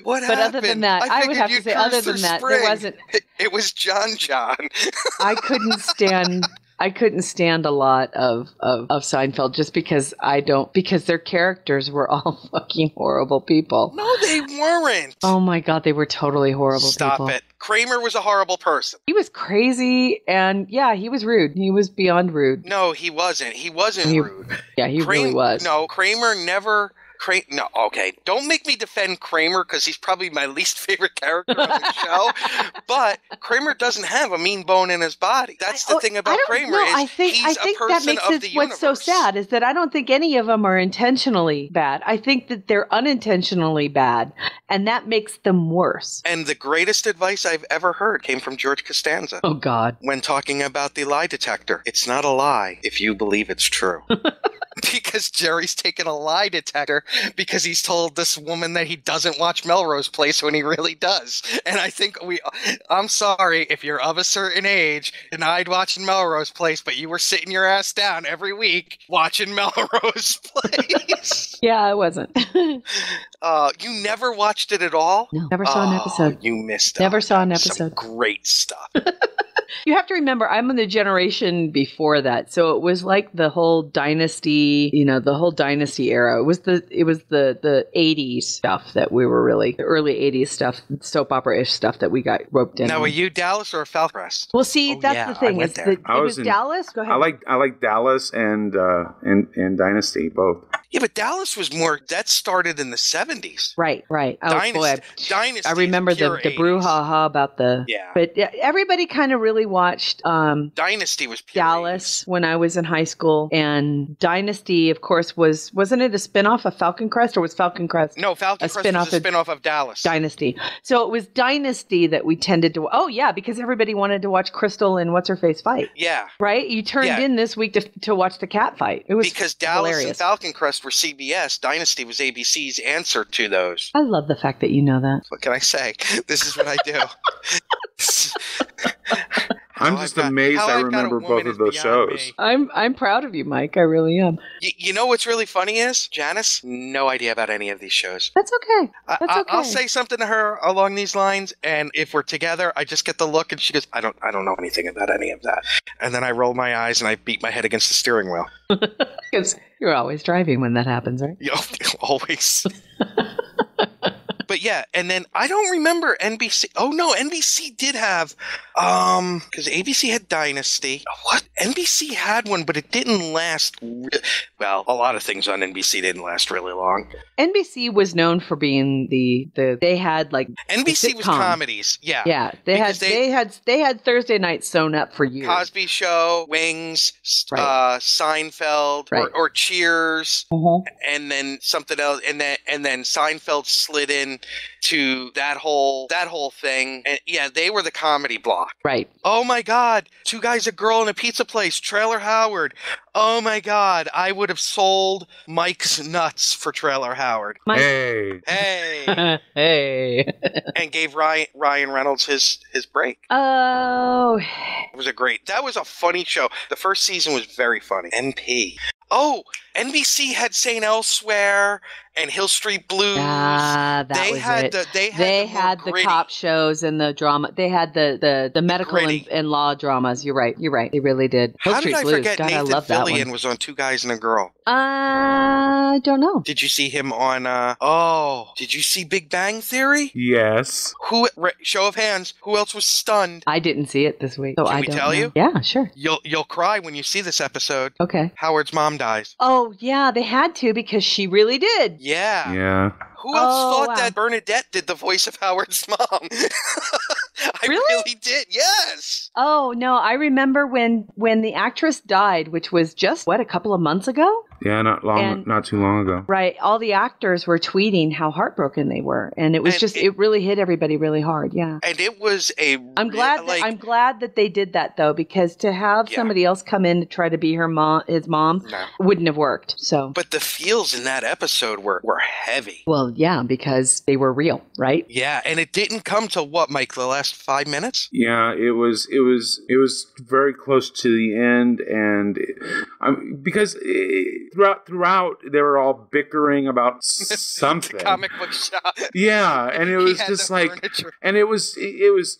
What happened? But other than that, I would have to say, other than that, there wasn't. It was John. I couldn't stand a lot of Seinfeld just because because their characters were all fucking horrible people. No, they weren't. Oh my God, they were totally horrible people. Stop it. Kramer was a horrible person. He was crazy, and yeah, he was rude. He was beyond rude. No, he wasn't. He wasn't rude. Yeah, he really was. No, Kramer never... No, okay. Don't make me defend Kramer because he's probably my least favorite character on the show. But Kramer doesn't have a mean bone in his body. That's the thing about Kramer. I think that makes it what's so sad is that I don't think any of them are intentionally bad. I think that they're unintentionally bad, and that makes them worse. And the greatest advice I've ever heard came from George Costanza. Oh God! When talking about the lie detector, it's not a lie if you believe it's true. Because Jerry's taken a lie detector because he's told this woman that he doesn't watch Melrose Place when he really does. And I think I'm sorry if you're of a certain age and I'd watching Melrose Place, but you were sitting your ass down every week watching Melrose Place. Yeah, I wasn't. You never watched it at all? No, never saw an episode. You missed Never saw an some episode. Great stuff. You have to remember, I'm in the generation before that, so it was like the whole dynasty, the whole dynasty era. It was the 80s stuff that we were really, the early 80s stuff, soap opera-ish stuff that we got roped in. Now, were you Dallas or Falcrest? Well, see, that's the thing. It was Dallas. Go ahead. I like Dallas and Dynasty both. Yeah, but Dallas was more. That started in the 70s. Right. Dynasty. I remember the brouhaha about the. Yeah. But everybody kind of really watched. Dynasty was pure Dallas 80s. When I was in high school, and Dynasty, of course, wasn't it a spinoff of Falcon Crest, or was Falcon Crest? No, Falcon Crest was a spinoff of Dallas. Dynasty. So it was Dynasty that we tended to. Oh yeah, because everybody wanted to watch Crystal and what's her face fight. Yeah. Right. You turned in this week to watch the cat fight. It was because Dallas hilarious. And Falcon Crest were CBS. Dynasty was ABC's answer to those. I love the fact that you know that. What can I say? This is what I do. I'm just amazed I remember both of those shows. I'm proud of you, Mike. I really am. You know what's really funny is, Janice, no idea about any of these shows. That's okay. I'll say something to her along these lines, and if we're together, I just get the look, and she goes, I don't know anything about any of that. And then I roll my eyes, and I beat my head against the steering wheel. Because you're always driving when that happens, right? Yeah, always. But yeah, and then I don't remember NBC. Oh no, NBC did have, because ABC had Dynasty. What? NBC had one, but it didn't last. Well, a lot of things on NBC didn't last really long. NBC was known for being they had like NBC was comedies. Yeah, yeah. They had Thursday night sewn up for years. Cosby Show, Wings, right. Seinfeld, right. or Cheers, and then something else, and then Seinfeld slid in to that whole thing, and yeah, they were the comedy block. Right. Oh my God, Two Guys, a Girl, in a Pizza Place, Trailer Howard. Oh my God, I would have sold Mike's nuts for Trailer Howard. Hey. Hey. And gave Ryan Reynolds his break. Oh. That was a funny show. The first season was very funny. NP. Oh, NBC had St. Elsewhere and Hill Street Blues. They had the cop shows and the drama. They had the medical and law dramas. You're right. They really did. How did I forget Nathan Fillion was on Two Guys and a Girl? I don't know. Did you see him on, did you see Big Bang Theory? Yes. Show of hands, who else was stunned? I didn't see it this week. So Can we tell you? Yeah, sure. You'll cry when you see this episode. Okay. Howard's mom dies. Oh, yeah, they had to because she really did. Yeah. Yeah. Who else thought that Bernadette did the voice of Howard's mom? I really did. Yes. Oh no, I remember when the actress died, which was just a couple of months ago. Yeah, not too long ago. Right. All the actors were tweeting how heartbroken they were, and it was it really hit everybody really hard. Yeah. And it was I'm glad that they did that though, because to have somebody else come in to try to be his mom wouldn't have worked. So. But the feels in that episode were heavy. Well, yeah, because they were real, right? Yeah, and it didn't come to what, Mike? The last 5 minutes? Yeah, it was very close to the end, and because throughout they were all bickering about something. The comic book shop. Yeah, and it was just like, furniture. And it was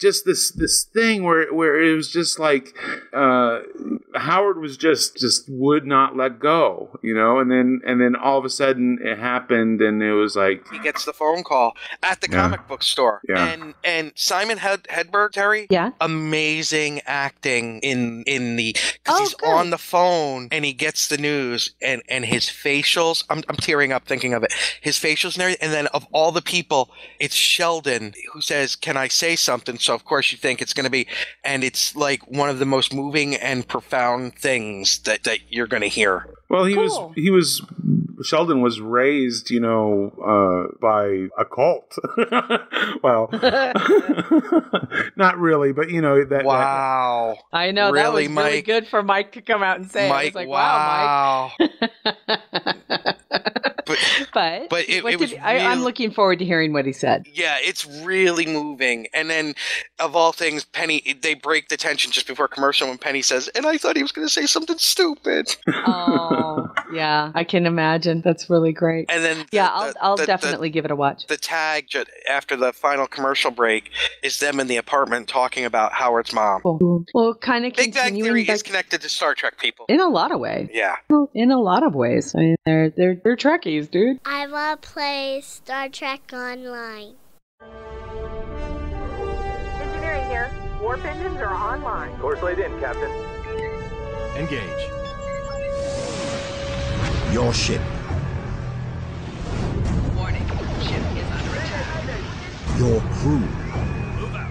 just this thing where it was just like Howard was just would not let go, and then all of a sudden it happened, and it was like he gets the phone call at the comic book store, and Simon Hedberg, Terry, amazing acting in the because he's on the phone and he gets the news and his facials. I'm tearing up thinking of it. His facials and everything, and then of all the people, it's Sheldon who says, "Can I say something?" So of course you think it's going to be, and it's like one of the most moving and profound things that you're going to hear. Well, Sheldon was raised, by a cult. Well, not really, but that. Wow. I know really, that was Mike? Really good for Mike to come out and say. Mike, I was like, wow, Mike. But I'm looking forward to hearing what he said. Yeah, it's really moving. And then, of all things, Penny, they break the tension just before commercial when Penny says, "And I thought he was going to say something stupid." Oh, yeah, I can imagine. That's really great. And then, I'll definitely give it a watch. The tag after the final commercial break is them in the apartment talking about Howard's mom. Cool. Well, kind of Big Bang Theory is connected to Star Trek, people. In a lot of ways. Yeah. Well, in a lot of ways. I mean, they're Trekkies, dude. I want to play Star Trek Online. Engineering here. Warp engines are online. Course laid in, Captain. Engage. Your ship. Warning. Ship is under attack. Your crew. Move out.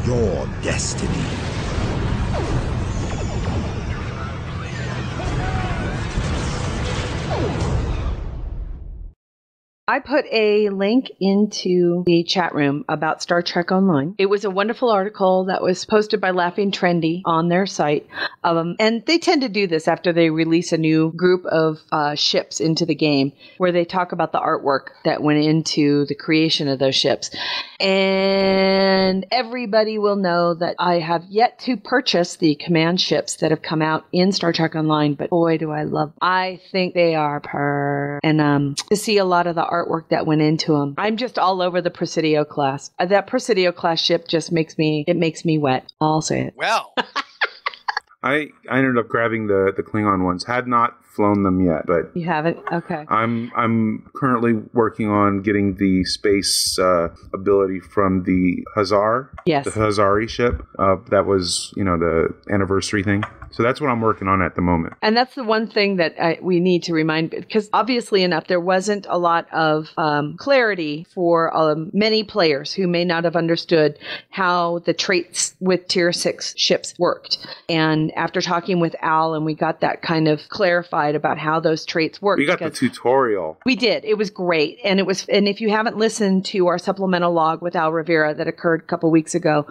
Your destiny. I put a link into the chat room about Star Trek Online. It was a wonderful article that was posted by Laughing Trendy on their site. And they tend to do this after they release a new group of ships into the game, where they talk about the artwork that went into the creation of those ships. And everybody will know that I have yet to purchase the command ships that have come out in Star Trek Online, but boy, do I love them. I think they are and to see a lot of the artwork that went into them. I'm just all over the Presidio class. That Presidio class ship just makes me wet. I'll say it. Well, I ended up grabbing the Klingon ones. Had not flown them yet, but you haven't. Okay. I'm currently working on getting the space ability from the Hazar. Yes. The Hazari ship. That was the anniversary thing. So that's what I'm working on at the moment. And that's the one thing that we need to remind, because obviously enough, there wasn't a lot of clarity for many players who may not have understood how the traits with Tier 6 ships worked. And after talking with Al, and we got that kind of clarified about how those traits work. We got the tutorial. We did. It was great. And if you haven't listened to our supplemental log with Al Rivera that occurred a couple weeks ago,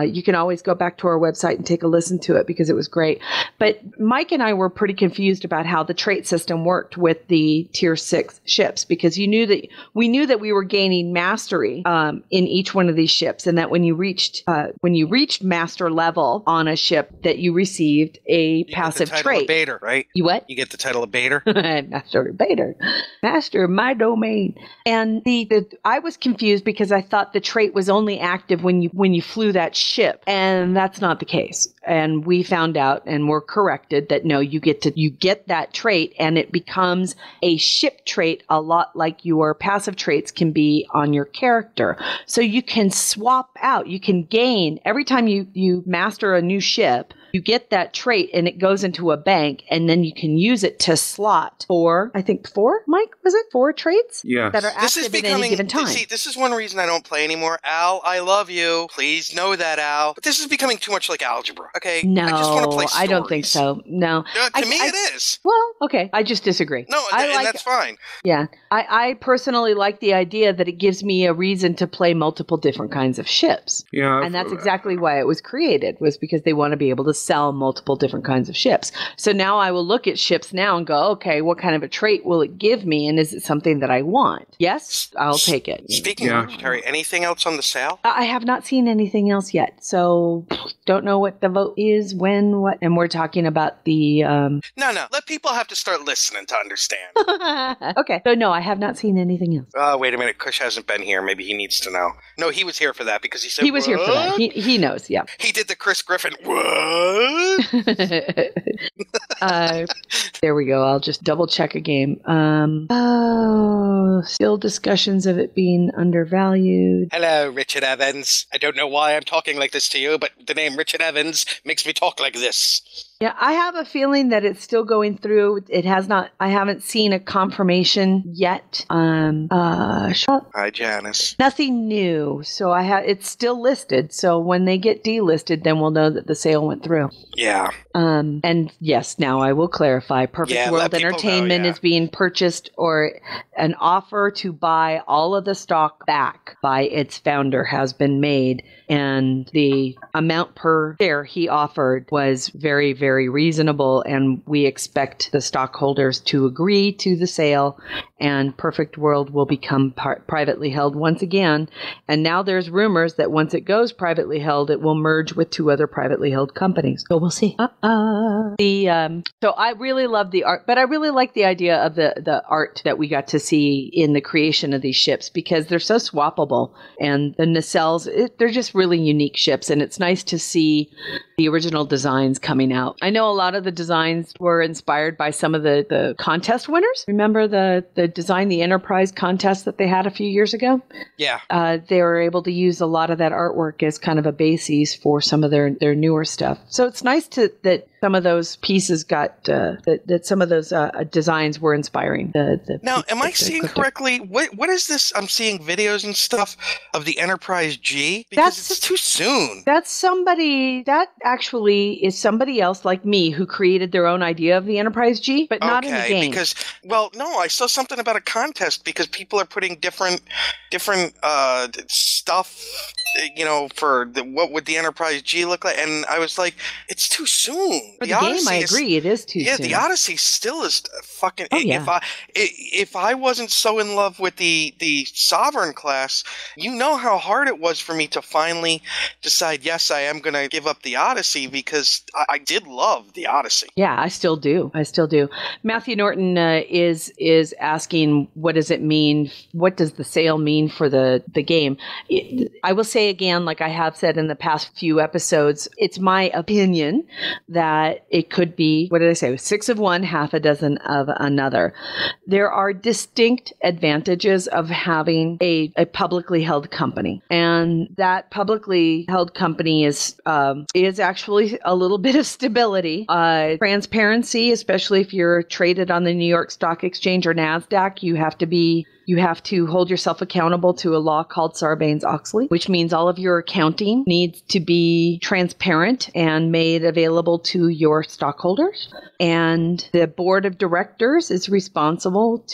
you can always go back to our website and take a listen to it, because it was great. But Mike and I were pretty confused about how the trait system worked with the Tier 6 ships, because we knew that we were gaining mastery in each one of these ships, and that when you reached master level on a ship, that you received a passive trait. Bader, right? You what? You get the title of Bader. Master Bader. Master of my domain. And I was confused because I thought the trait was only active when you flew that ship, and that's not the case. And we found out and were corrected that no, you get that trait, and it becomes a ship trait, a lot like your passive traits can be on your character. So you can swap out, you can gain every time you master a new ship. You get that trait and it goes into a bank, and then you can use it to slot four, Mike, was it 4 traits? Yes. That are active at any given time. See, this is one reason I don't play anymore. Al, I love you. Please know that, Al. But this is becoming too much like algebra, okay? No, I just want to play stories. I don't think so. No. To me, it is. Well, okay. I just disagree. No, and that's fine. Yeah. I personally like the idea that it gives me a reason to play multiple different kinds of ships. Yeah. And that's exactly why it was created, was because they want to be able to sell multiple different kinds of ships. So now I will look at ships now and go, okay, what kind of a trait will it give me? And is it something that I want? Yes, I'll take it. Speaking of which, Terry, anything else on the sale? I have not seen anything else yet. So don't know what the vote is, when, what. And we're talking about the... No. Let people have to start listening to understand. Okay. So no, I have not seen anything else. Wait a minute. Kush hasn't been here. Maybe he needs to know. No, he was here for that because he said he was here for that. He knows, yeah. He did the Chris Griffin. What? There we go. I'll just double check a game. Still discussions of it being undervalued. Hello, Richard Evans. I don't know why I'm talking like this to you, but the name Richard Evans makes me talk like this. Yeah, I have a feeling that it's still going through. It has not. I haven't seen a confirmation yet. Hi, Janice. Nothing new. So it's still listed. So when they get delisted, then we'll know that the sale went through. Yeah. And yes, now I will clarify. Perfect World Entertainment is being purchased, or an offer to buy all of the stock back by its founder has been made. And the amount per share he offered was very, very reasonable. And we expect the stockholders to agree to the sale, and Perfect World will become privately held once again. And now there's rumors that once it goes privately held, it will merge with 2 other privately held companies. So we'll see. So I really love the art, but I really like the idea of the art that we got to see in the creation of these ships, because they're so swappable. And the nacelles, they're just really unique ships, and it's nice to see the original designs coming out. I know a lot of the designs were inspired by some of the contest winners. Remember the Design the Enterprise contest that they had a few years ago? Yeah. They were able to use a lot of that artwork as kind of a basis for some of their newer stuff. So it's nice that some of those pieces got that some of those designs were inspiring. Now, am I seeing correctly? What is this? I'm seeing videos and stuff of the Enterprise G, because it's too soon. That actually is somebody else like me who created their own idea of the Enterprise G, but not in the game. Because, well, no, I saw something about a contest because people are putting different stuff, for what would the Enterprise G look like, and I was like, it's too soon. For the game, I agree, it is too soon. Yeah, the Odyssey still is fucking. Oh, yeah. If I wasn't so in love with the Sovereign class, you know how hard it was for me to finally decide, yes, I am going to give up the Odyssey, because I did love the Odyssey. Yeah, I still do. Matthew Norton is asking, what does it mean? What does the sale mean for the game? I will say again, like I have said in the past few episodes, it's my opinion that it could be, what did I say, 6 of one, half a dozen of another. There are distinct advantages of having a publicly held company, and that publicly held company is actually a little bit of stability, transparency, especially if you're traded on the New York Stock Exchange or NASDAQ. You have to hold yourself accountable to a law called Sarbanes-Oxley, which means all of your accounting needs to be transparent and made available to your stockholders. And the board of directors is responsible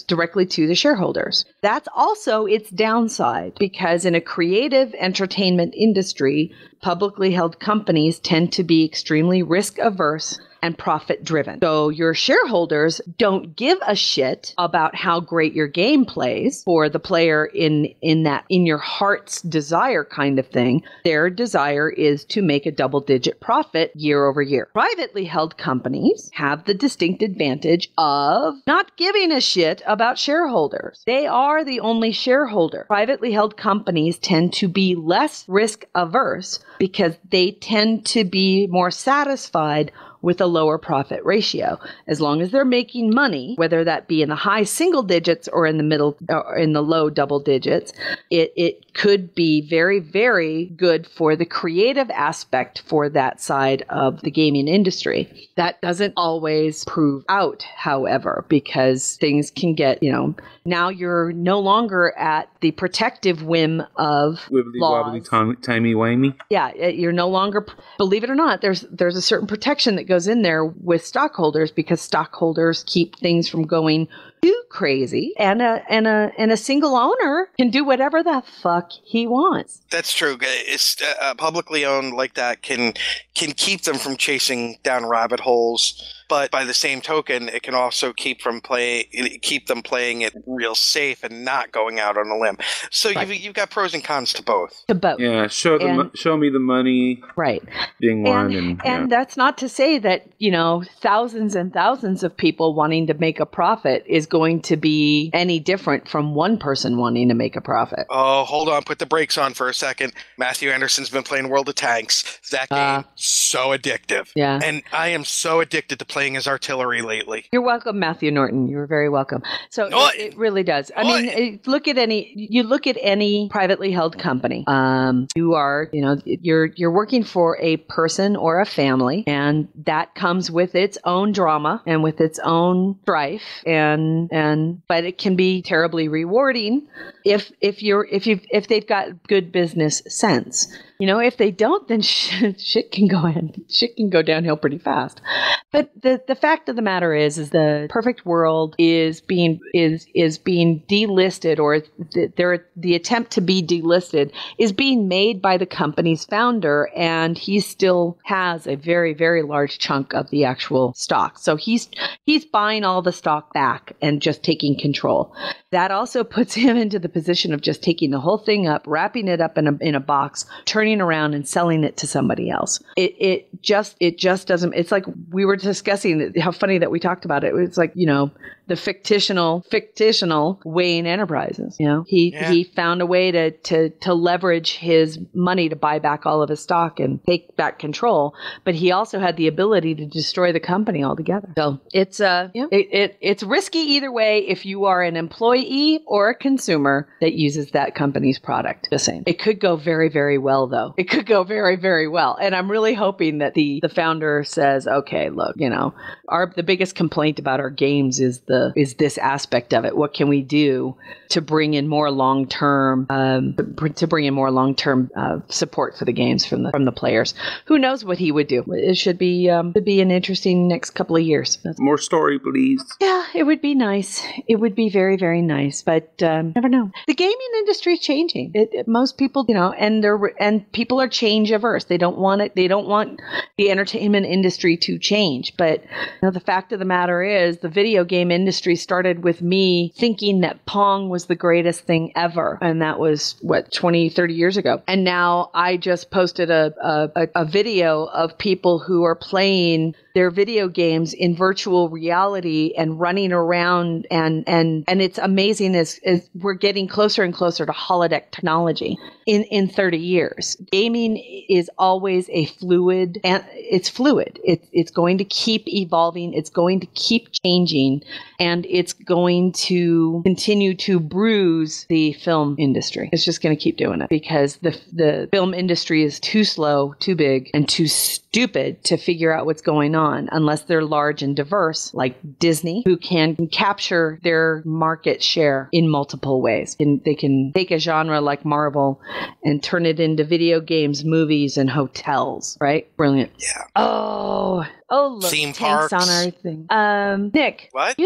directly to the shareholders. That's also its downside, because in a creative entertainment industry, publicly held companies tend to be extremely risk averse and profit driven. So your shareholders don't give a shit about how great your game plays for the player in your heart's desire kind of thing. Their desire is to make a double-digit profit year over year. Privately held companies have the distinct advantage of not giving a shit about shareholders. They are the only shareholder. Privately held companies tend to be less risk averse because they tend to be more satisfied with a lower profit ratio. As long as they're making money, whether that be in the high single digits or in the middle or in the low double digits, it could be very, very good for the creative aspect for that side of the gaming industry. That doesn't always prove out, however, because things can get, now you're no longer at the protective whim of wibbly laws. wobbly timey-wimey. Yeah, you're no longer, believe it or not, there's a certain protection that goes in there with stockholders because stockholders keep things from going too crazy, and a single owner can do whatever the fuck he wants. That's true. It's publicly owned like that can keep them from chasing down rabbit holes. But by the same token, it can also keep them playing it real safe and not going out on a limb. So right. you've got pros and cons to both. Yeah, show me the money. Right. Being one, and that's not to say that thousands and thousands of people wanting to make a profit is going to be any different from one person wanting to make a profit. Oh, hold on, put the brakes on for a second. Matthew Anderson's been playing World of Tanks. That game so addictive. Yeah, and I am so addicted to playing as artillery lately. You're welcome, Matthew Norton. You're very welcome. So it really does. I mean, look at any privately held company. You are, you're working for a person or a family, and that comes with its own drama and with its own strife, but it can be terribly rewarding if they've got good business sense. If they don't, then shit can go downhill pretty fast. But the fact of the matter is the perfect world is being delisted, or the attempt to be delisted is being made by the company's founder, and he still has a very, very large chunk of the actual stock. So he's buying all the stock back and just taking control. That also puts him into the position of just taking the whole thing up, wrapping it up in a box, turning around and selling it to somebody else. It just doesn't. It's like we were discussing how funny that we talked about it. It's like the fictional Wayne Enterprises. He found a way to leverage his money to buy back all of his stock and take back control, but he also had the ability to destroy the company altogether. So it's risky either way if you are an employee or a consumer that uses that company's product. The same. It could go very, very well though. It could go very, very well, and I'm really hoping that the founder says, okay, look, the biggest complaint about our games is this aspect of it. What can we do to bring in more long-term support for the games from the players? Who knows what he would do? It should be an interesting next couple of years. More story, please. Yeah, it would be nice. It would be very, very nice, but never know. The gaming industry is changing. Most people, and people are change averse. They don't want it. They don't want the entertainment industry to change. But the fact of the matter is, the video game industry started with me thinking that Pong was the greatest thing ever. And that was, 20, 30 years ago. And now I just posted a video of people who are playing their video games in virtual reality and running around, and it's amazing as we're getting closer and closer to holodeck technology in 30 years. Gaming is always fluid. It's going to keep evolving. It's going to keep changing, and it's going to continue to bruise the film industry. It's just going to keep doing it because the film industry is too slow, too big, and too stupid to figure out what's going on unless they're large and diverse like Disney, who can capture their market share in multiple ways. And they can take a genre like Marvel and turn it into video games, movies, and hotels, right? Brilliant. Yeah. Oh, look, theme tanks parks on everything. Nick, what?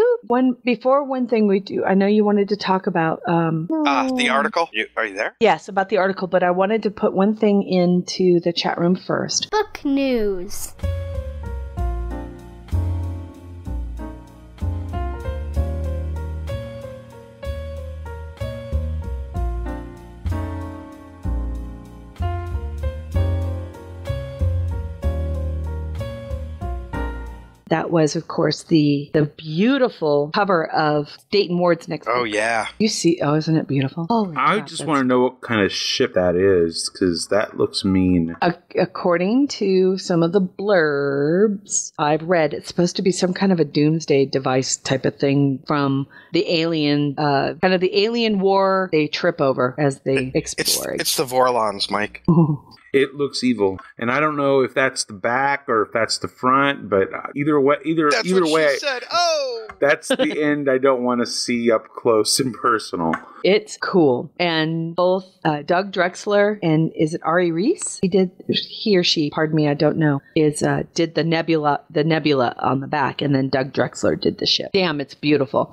Before one thing we do, I know you wanted to talk about the article. Are you there? Yes, about the article, but I wanted to put one thing into the chat room first. Book news. that was, of course, the beautiful cover of Dayton Ward's next book. Oh, yeah. You see, isn't it beautiful? I just want to know what kind of ship that is, because that looks mean. According to some of the blurbs I've read, it's supposed to be some kind of a doomsday device type of thing from the alien, kind of the alien war they trip over as they explore. It's the Vorlons, Mike. It looks evil, and I don't know if that's the back or if that's the front. But either way, she said. Oh, that's the end. I don't want to see up close and personal. It's cool, and both Doug Drexler and is it Ari Reese? He or she? Pardon me, I don't know. Did the nebula on the back, and then Doug Drexler did the ship. Damn, it's beautiful,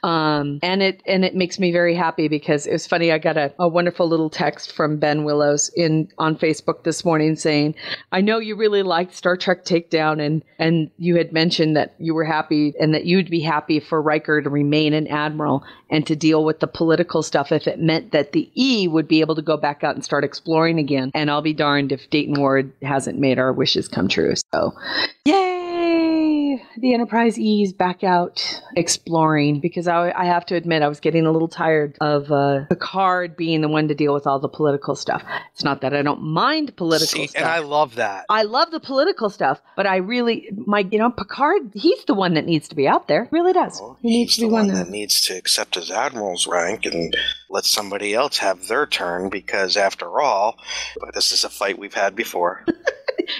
and it makes me very happy because it was funny. I got a wonderful little text from Ben Willows on Facebook this morning saying, I know you really liked Star Trek Takedown and you had mentioned that you were happy and that you'd be happy for Riker to remain an admiral and to deal with the political stuff if it meant that the E would be able to go back out and start exploring again. And I'll be darned if Dayton Ward hasn't made our wishes come true. So, yay! The Enterprise E is back out exploring because I have to admit I was getting a little tired of Picard being the one to deal with all the political stuff. It's not that I don't mind political stuff. And I love that. I love the political stuff, but I really, Picard, he's the one that needs to be out there. He really does. Well, he needs to be one that needs to accept his admiral's rank and let somebody else have their turn because after all, this is a fight we've had before.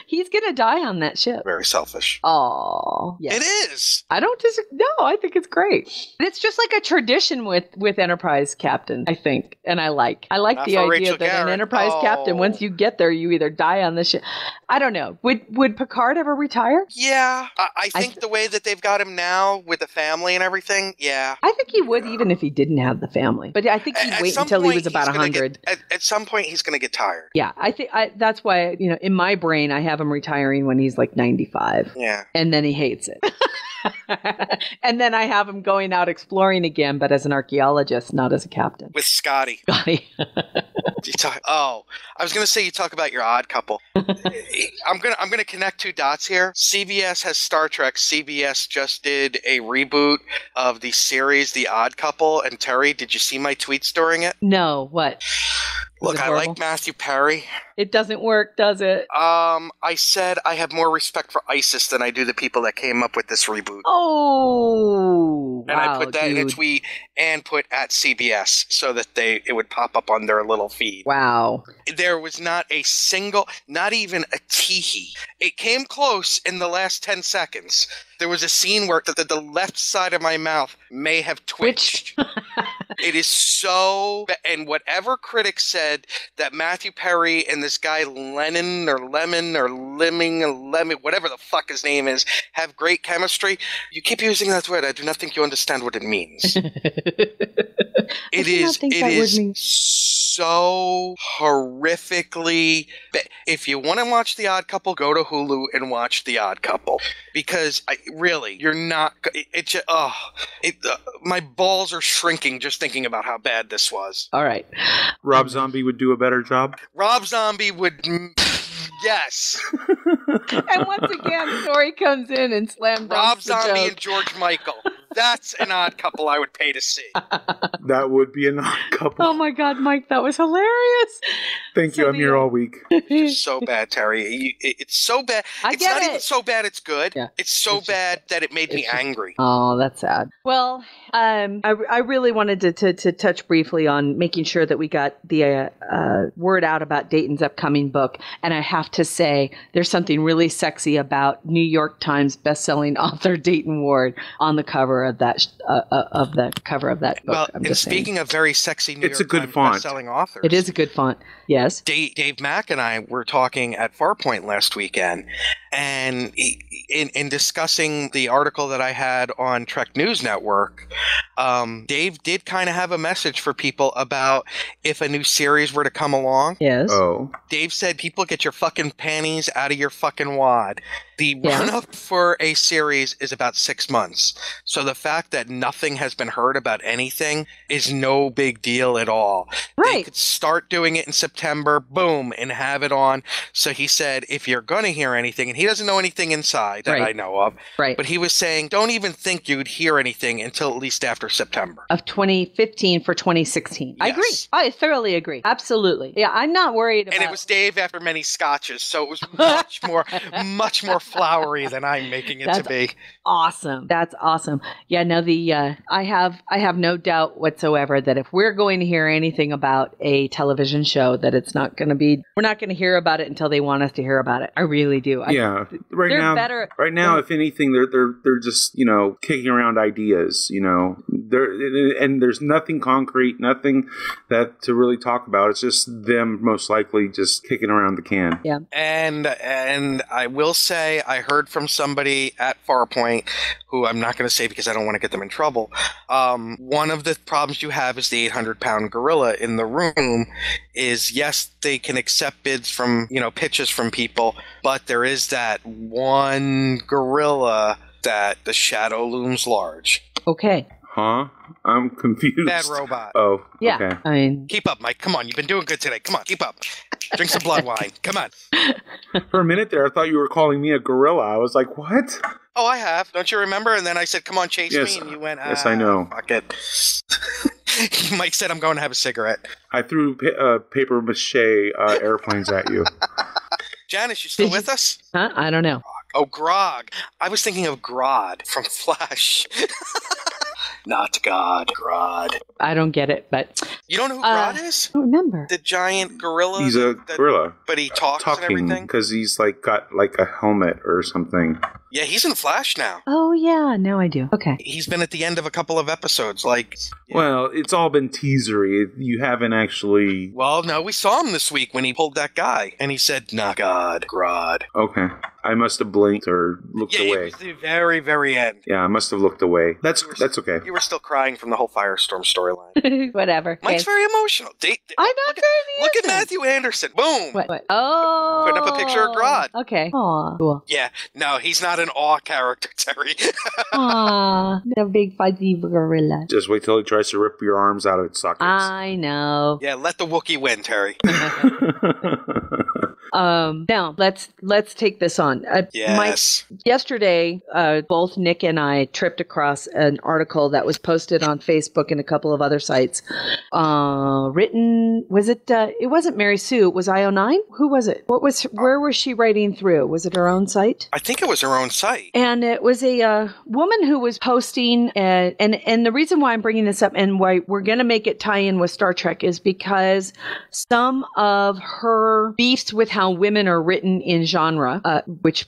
He's going to die on that ship. Very selfish. Oh, yes. It is. I don't disagree. No, I think it's great. And it's just like a tradition with Enterprise Captain, I think. And I like the idea Rachel that Garrett. An Enterprise Captain, once you get there, you either die on the ship. I don't know. Would Picard ever retire? Yeah. I think the way that they've got him now with the family and everything, yeah. I think he would even if he didn't have the family. But I think he'd wait until he was about 100. At some point, he's going to get tired. Yeah. I think that's why, in my brain, I have him retiring when he's like 95. Yeah. And then he hates it. And then I have him going out exploring again, but as an archaeologist, not as a captain. With Scotty. I was going to say you talk about your odd couple. I'm gonna connect two dots here. CBS has Star Trek. CBS just did a reboot of the series The Odd Couple. And Terry, did you see my tweets during it? No. What? Look, I like Matthew Perry. It doesn't work, does it? I said I have more respect for ISIS than I do the people that came up with this reboot. Oh, and I put that in a tweet and put at CBS so that it would pop up on their little feed. Wow. There was not a single, not even a teehee. It came close in the last 10 seconds. There was a scene where the left side of my mouth may have twitched. It is so... And whatever critics said that Matthew Perry and this guy Lemon, whatever the fuck his name is, have great chemistry, you keep using that word. I do not think you understand what it means. It is so horrifically... If you want to watch The Odd Couple, go to Hulu and watch The Odd Couple. Because, you're not... my balls are shrinking just thinking about how bad this was. All right. Rob Zombie would do a better job? Rob Zombie would... Yes. And once again, Story comes in and slams Rob Zombie and George Michael. That's an odd couple I would pay to see. That would be an odd couple. Oh my God, Mike, that was hilarious. Thank you. I'm here all week. It's so bad, Terry. It's so bad. It's not even so bad it's good. Yeah. It's so bad that it made me angry. Oh, that's sad. Well, I really wanted to touch briefly on making sure that we got the word out about Dayton's upcoming book. And I have to say, there's something really sexy about New York Times bestselling author Dayton Ward on the cover of that book. Well, and speaking of very sexy New York Times bestselling authors, it is a good font. Yes. Dave Mack and I were talking at Farpoint last weekend, and in discussing the article that I had on Trek News Network Dave did kind of have a message for people about if a new series were to come along. Yes. Oh. Dave said, people, get your fucking panties out of your fucking wad. The run-up for a series is about 6 months. So the fact that nothing has been heard about anything is no big deal at all. Right. They could start doing it in September, boom, and have it on. So he said, if you're going to hear anything, and he doesn't know anything inside that I know of, but he was saying, don't even think you'd hear anything until at least after September. Of 2015 for 2016. I agree. I thoroughly agree. Absolutely. Yeah, I'm not worried about... And it was Dave after many scotches, so it was much more flowery than I'm making it to be. Awesome. That's awesome. Yeah, no, I have no doubt whatsoever that if we're going to hear anything about a television show, that it's not going to be, we're not going to hear about it until they want us to hear about it. I really do. Right now, if anything, they're just, kicking around ideas, and there's nothing concrete, nothing that to really talk about. It's just them most likely just kicking around the can. Yeah. And I will say, I heard from somebody at Farpoint, who I'm not going to say because I don't want to get them in trouble. One of the problems you have is the 800-pound gorilla in the room is, yes, they can accept bids from, pitches from people, but there is that one gorilla that the shadow looms large. Okay. Huh? I'm confused. Bad robot. Oh, yeah. Okay. I mean, keep up, Mike. Come on. You've been doing good today. Come on, keep up. Drink some blood wine. Come on. For a minute there, I thought you were calling me a gorilla. I was like, what? Oh, I have. Don't you remember? And then I said, come on, chase me. And you went, yes, I know. Fuck it. Mike said, I'm going to have a cigarette. I threw paper mache airplanes at you. Janice, you still with us? Huh? I don't know. Oh, Grog. I was thinking of Grodd from Flash. Not God, Grodd. I don't get it, but... You don't know who Grodd is? I don't remember. The giant gorilla? He's a gorilla. But he talks and everything? Because he's got a helmet or something. Yeah, he's in Flash now. Oh, yeah. Now I do. Okay. He's been at the end of a couple of episodes, Well, it's all been teasery. You haven't actually... Well, no, we saw him this week when he pulled that guy, and he said, not God, Grodd. Okay. I must have blinked or looked away. Yeah, it was the very, very end. Yeah, I must have looked away. That's okay. You were still crying from the whole Firestorm storyline. Whatever. Mike's very emotional. I'm not Look at Matthew Anderson. Boom. What? Oh. Putting up a picture of Grodd. Okay. Aw. Cool. Yeah. No, he's not an awe character, Terry. Aw. The big fuzzy gorilla. Just wait till he tries to rip your arms out of its sockets. I know. Yeah, let the Wookiee win, Terry. Now let's take this on. Yes. Yesterday, both Nick and I tripped across an article that was posted on Facebook and a couple of other sites. Written, was it? It wasn't Mary Sue. It was IO9. Who was it? Where was she writing through? Was it her own site? I think it was her own site. And it was a woman who was posting, and the reason why I'm bringing this up and why we're going to make it tie in with Star Trek is because some of her beefs with how women are written in genre, which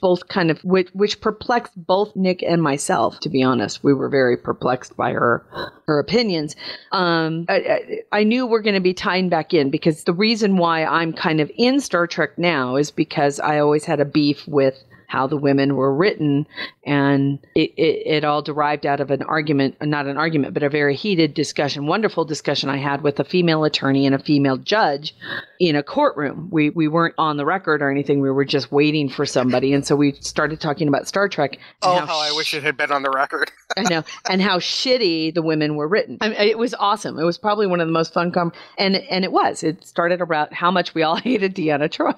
perplexed both Nick and myself, to be honest. We were very perplexed by her opinions. I knew we're going to be tying back in because the reason why I'm kind of in Star Trek now is because I always had a beef with how the women were written, and it all derived out of an argument, not an argument, but a very heated discussion, wonderful discussion I had with a female attorney and a female judge in a courtroom. We weren't on the record or anything. We were just waiting for somebody. And so we started talking about Star Trek. Oh, how I wish it had been on the record. I know. And how shitty the women were written. I mean, it was awesome. It was probably one of the most fun and it was. It started about how much we all hated Deanna Troi.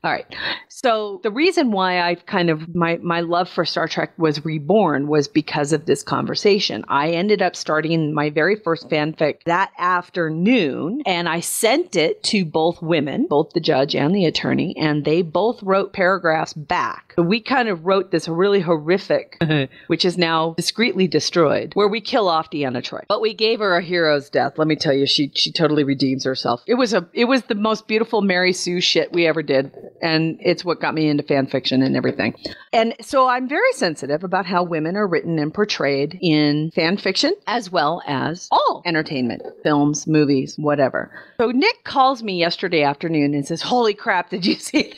All right. So the reason why I've kind of, my love for Star Trek was reborn was because of this conversation. I ended up starting my very first fanfic that afternoon, and I sent it to both women, both the judge and the attorney, and they both wrote paragraphs back. So we kind of wrote this really horrific, which is now discreetly destroyed, where we kill off Deanna Troi. But we gave her a hero's death. Let me tell you, she totally redeems herself. It was the most beautiful Mary Sue shit we ever did, and it's what got me into fan fiction and everything. And so I'm very sensitive about how women are written and portrayed in fan fiction, as well as all entertainment, films, movies, whatever. So Nick calls me yesterday afternoon and says, "Holy crap, did you see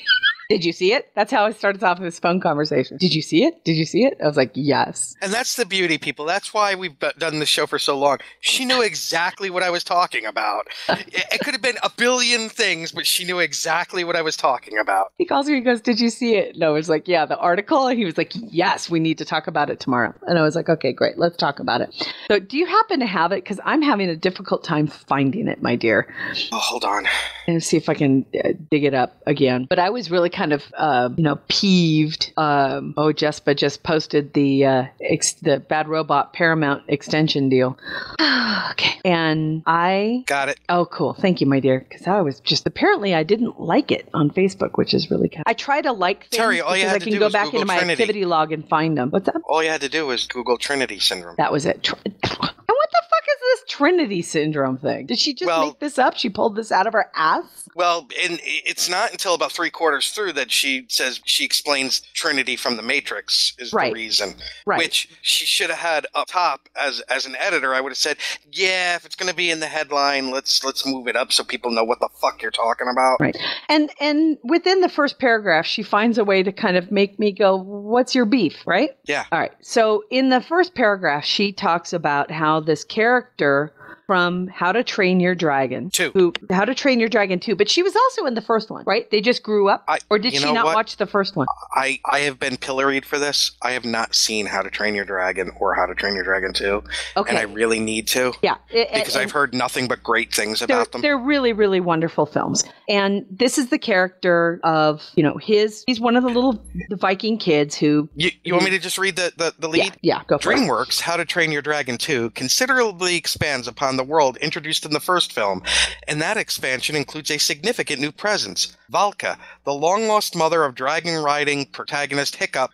Did you see it? That's how I started off this phone conversation. Did you see it? Did you see it? I was like, yes. And that's the beauty, people. That's why we've done this show for so long. She knew exactly what I was talking about. It could have been a billion things, but she knew exactly what I was talking about. He calls me, he goes, did you see it? And I was like, yeah, the article. And he was like, yes, we need to talk about it tomorrow. And I was like, okay, great. Let's talk about it. So do you happen to have it? Because I'm having a difficult time finding it, my dear. Oh, hold on. And see if I can dig it up again. But I was really kind of, peeved. Jespa just posted the Bad Robot Paramount extension deal. Okay. And I... Got it. Oh, cool. Thank you, my dear. Because I was just... Apparently, I didn't like it on Facebook, which is really kind of... I try to like things Terry, all you because had I to can do go was back Google into my Trinity. activity log and find them. What's that? All you had to do was Google Trinity Syndrome. That was it. And what the fuck is this Trinity Syndrome thing? Did she just make this up? She pulled this out of her ass? Well, and it's not until about 3/4 through that she says she explains Trinity from the Matrix is the reason. Right. Which she should have had up top as an editor. I would have said, yeah, if it's going to be in the headline, let's move it up so people know what the fuck you're talking about. Right. And within the first paragraph, she finds a way to kind of make me go, what's your beef, right? Yeah. All right. So in the first paragraph, she talks about how this character from How to Train Your Dragon 2. How to Train Your Dragon 2, but she was also in the first one, right? They just grew up? Or did she not watch the first one? I have been pilloried for this. I have not seen How to Train Your Dragon or How to Train Your Dragon 2. Okay. And I really need to. Yeah. Because I've heard nothing but great things about them. They're really, really wonderful films. And this is the character of, he's one of the Viking kids who... You want me to just read the lead? Yeah, go for it. DreamWorks How to Train Your Dragon 2 considerably expands upon the world introduced in the first film, and that expansion includes a significant new presence. Valka, the long-lost mother of dragon-riding protagonist Hiccup,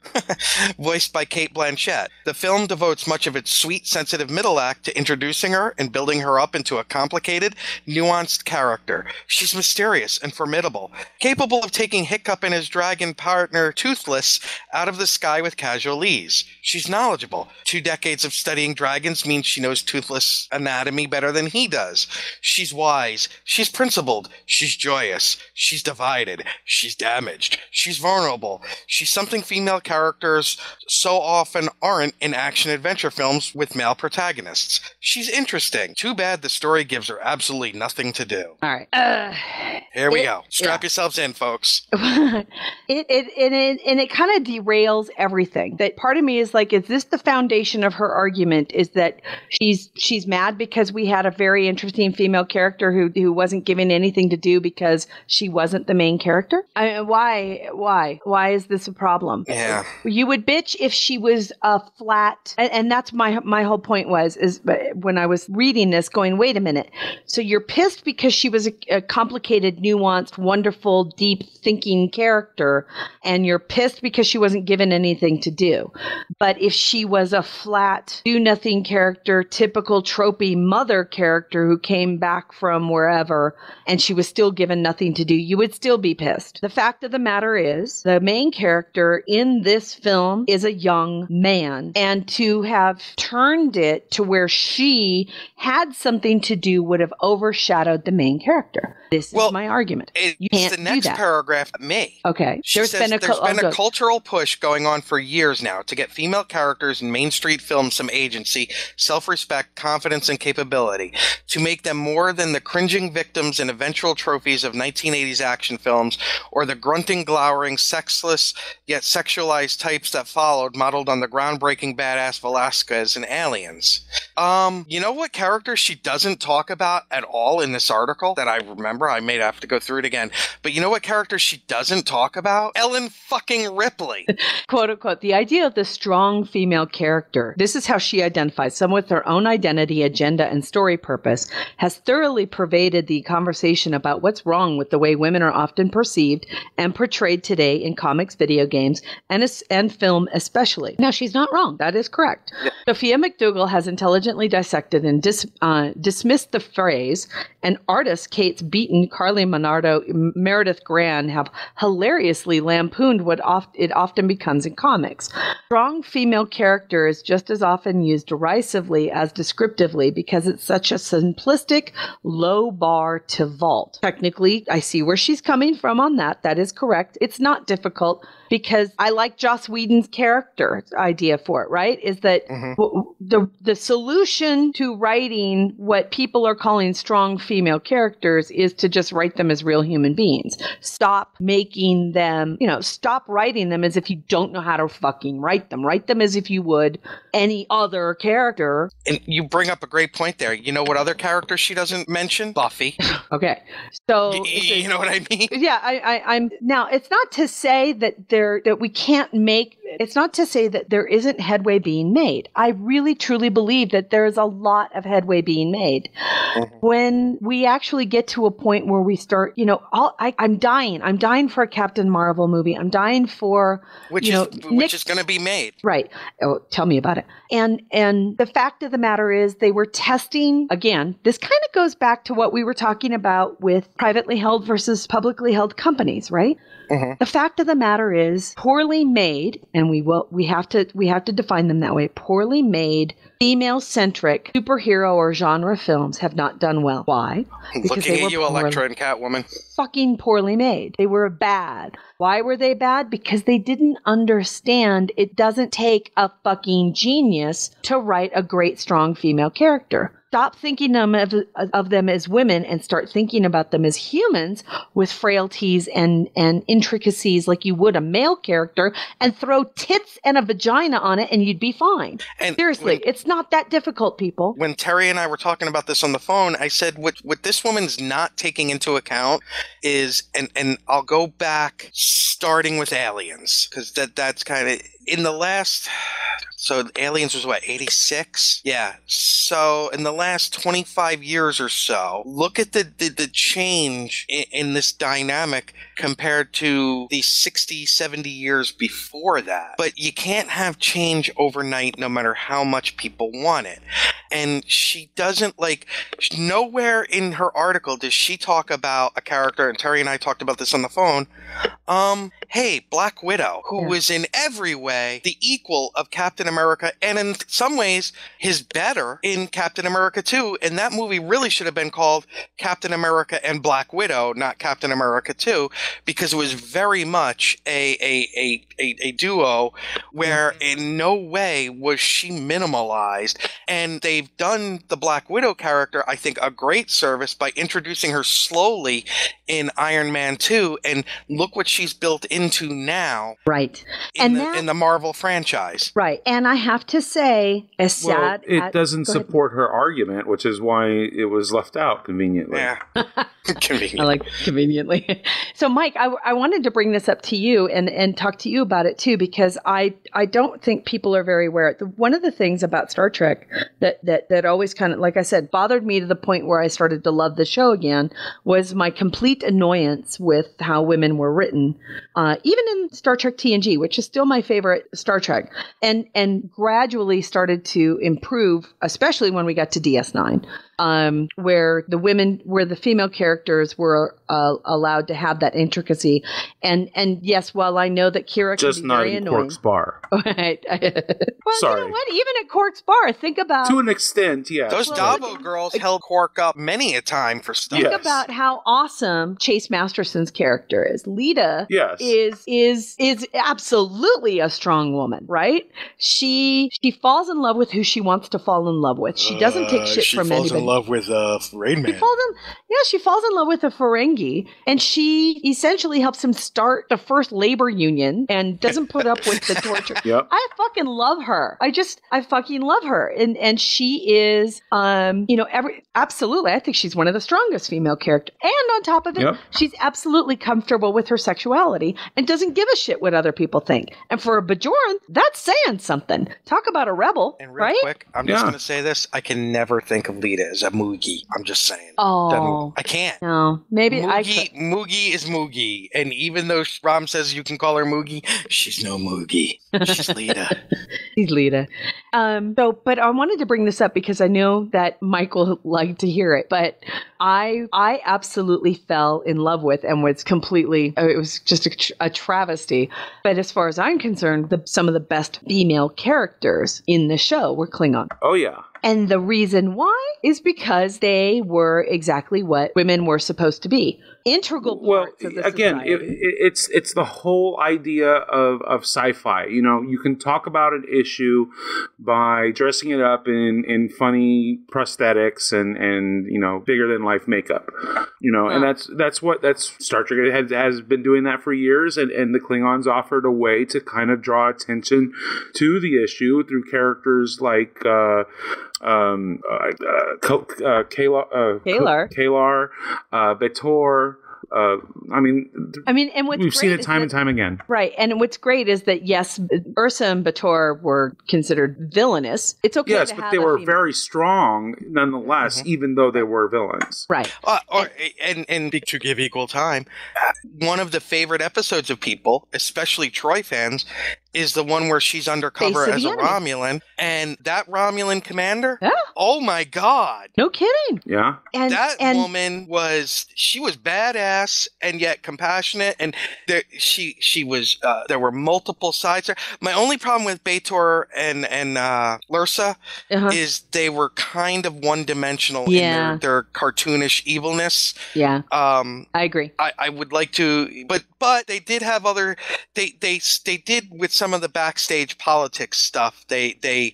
voiced by Cate Blanchett. The film devotes much of its sweet, sensitive middle act to introducing her and building her up into a complicated, nuanced character. She's mysterious and formidable, capable of taking Hiccup and his dragon partner, Toothless, out of the sky with casual ease. She's knowledgeable. 2 decades of studying dragons means she knows Toothless' anatomy better than he does. She's wise. She's principled. She's joyous. She's divided. She's damaged. She's vulnerable. She's something female characters so often aren't in action-adventure films with male protagonists. She's interesting. Too bad the story gives her absolutely nothing to do. All right. Here we go. Strap yourselves in, folks. It kind of derails everything. That part of me is like, is this the foundation of her argument? Is that she's mad because we had a very interesting female character who wasn't given anything to do because she wasn't the main character? I mean, why is this a problem? Yeah. You would bitch if she was a flat, and that's my whole point is when I was reading this going, wait a minute. So you're pissed because she was a complicated, nuanced, wonderful, deep thinking character, and you're pissed because she wasn't given anything to do. But if she was a flat, do nothing character, typical tropey mother character who came back from wherever and she was still given nothing to do, you would still be pissed. The fact of the matter is, the main character in this film is a young man, and to have turned it to where she had something to do would have overshadowed the main character. This is my argument. You can't the next do that. paragraph, me. Okay. There's been a cultural push going on for years now to get female characters in Main Street films some agency, self-respect, confidence, and capability, to make them more than the cringing victims and eventual trophies of 1980s action films, or the grunting, glowering, sexless, yet sexualized types that followed, modeled on the groundbreaking badass Velasquez and Aliens. You know what character she doesn't talk about at all in this article that I remember? I may have to go through it again. But you know what character she doesn't talk about? Ellen fucking Ripley. Quote unquote, the idea of the strong female character, this is how she identifies, someone with her own identity, agenda, and story purpose, has thoroughly pervaded the conversation about what's wrong with the way women are often perceived and portrayed today in comics, video games, and film especially. Now, she's not wrong. That is correct. Yeah. Sophia McDougall has intelligently dissected and dismissed the phrase, and artists Kate Beaton, Carly Monardo, Meredith Gran have hilariously lampooned what it often becomes in comics. Strong female character is just as often used derisively as descriptively because it's such a simplistic, low bar to vault. Technically, I see where she's coming from on that. That is correct. It's not difficult because I like Joss Whedon's character idea for it, right? Is that the solution to writing what people are calling strong female characters is to just write them as real human beings. Stop making them, stop writing them as if you don't know how to fucking write them. Write them as if you would any other character. And you bring up a great point there. You know what other character she doesn't mention? Buffy. Okay. So you know what I mean? Yeah, I'm now it's not to say that we can't make, it's not to say that there isn't headway being made. I really truly believe that there is a lot of headway being made. When we actually get to a point where we start, I'm dying for a Captain Marvel movie. I'm dying for which is going to be made. Right. Oh, tell me about it. And the fact of the matter is they were testing, again, this kind of goes back to what we were talking about with privately held versus publicly held companies, right? The fact of the matter is poorly made, and we have to define them that way. Poorly made, female-centric superhero or genre films have not done well. Why? Because looking at you, Elektra and Catwoman. Fucking poorly made. They were bad. Why were they bad? Because they didn't understand it doesn't take a fucking genius to write a great, strong female character. Stop thinking of them as women and start thinking about them as humans with frailties and intricacies like you would a male character, and throw tits and a vagina on it and you'd be fine. And seriously, it's not that difficult, people. When Terry and I were talking about this on the phone, I said what this woman's not taking into account is, and I'll go back starting with Aliens, because that's kind of in the last... So Aliens was what, 86? Yeah. So in the last 25 years or so, look at the change in this dynamic compared to the 60, 70 years before that. But you can't have change overnight no matter how much people want it. And she doesn't, nowhere in her article does she talk about a character, and Terry and I talked about this on the phone, hey, Black Widow, who was in every way the equal of Captain America, and in some ways his better in Captain America 2, and that movie really should have been called Captain America and Black Widow, not Captain America 2, because it was very much a duo where in no way was she minimalized. And they've done the Black Widow character, I think, a great service by introducing her slowly in Iron Man 2, and look what she's built into now. Right. In the Marvel franchise. Right. And I have to say, as sad... It doesn't support her argument, which is why it was left out conveniently. Yeah. Conveniently. I like conveniently. So, Mike, I wanted to bring this up to you and talk to you about it, too, because I don't think people are very aware. One of the things about Star Trek that always kind of, like I said, bothered me to the point where I started to love the show again was my complete annoyance with how women were written, even in Star Trek TNG, which is still my favorite Star Trek, and gradually started to improve, especially when we got to DS9. Where the female characters were allowed to have that intricacy, and yes, while I know that Kira just can be very annoying. Quark's bar. Right. Well, sorry. You know what? Even at Quark's bar, think about to an extent, yeah. Those Davo girls held Quark up many a time for stuff. Think about how awesome Chase Masterson's character is. Lita is absolutely a strong woman, right? She falls in love with who she wants to fall in love with. She doesn't take shit from anybody. She falls in love with Rain Man. She falls in love with a Ferengi, and she essentially helps him start the first labor union and doesn't put up with the torture. Yep. I fucking love her. I fucking love her. And she is, absolutely, I think she's one of the strongest female characters. And on top of it, she's absolutely comfortable with her sexuality and doesn't give a shit what other people think. And for a Bajoran, that's saying something. Talk about a rebel, and real quick, I'm just going to say this. I can never think of Lita as a Moogie. I'm just saying. Oh. I can't. No, maybe Moogie is Moogie. And even though Rom says you can call her Moogie, she's no Moogie. She's Lita. She's Lita. But I wanted to bring this up because I know that Mike will like to hear it. But I absolutely fell in love with and was completely, it was just a travesty. But as far as I'm concerned, some of the best female characters in the show were Klingon. Oh, yeah. And the reason why is because they were exactly what women were supposed to be. Integral parts of the again, it's the whole idea of sci-fi. You know, you can talk about an issue by dressing it up in funny prosthetics and you know, bigger than life makeup. You know, and that's Star Trek has been doing that for years, and the Klingons offered a way to kind of draw attention to the issue through characters like Kalar, Betor. And we've seen it time and time again. Right. And what's great is that, yes, Ursa and Bator were considered villainous. It's okay yes, but they were very strong nonetheless, even though they were villains. Right. And to give equal time, one of the favorite episodes of people, especially Troy fans, is the one where she's undercover as a Romulan. And that Romulan commander, oh my God. No kidding. Yeah. That woman was badass and yet compassionate. And there were multiple sides there. My only problem with Bator and Lursa is they were kind of one-dimensional in their cartoonish evilness. Yeah. I agree. I would like to, but they did have other, they did with some of the backstage politics stuff. They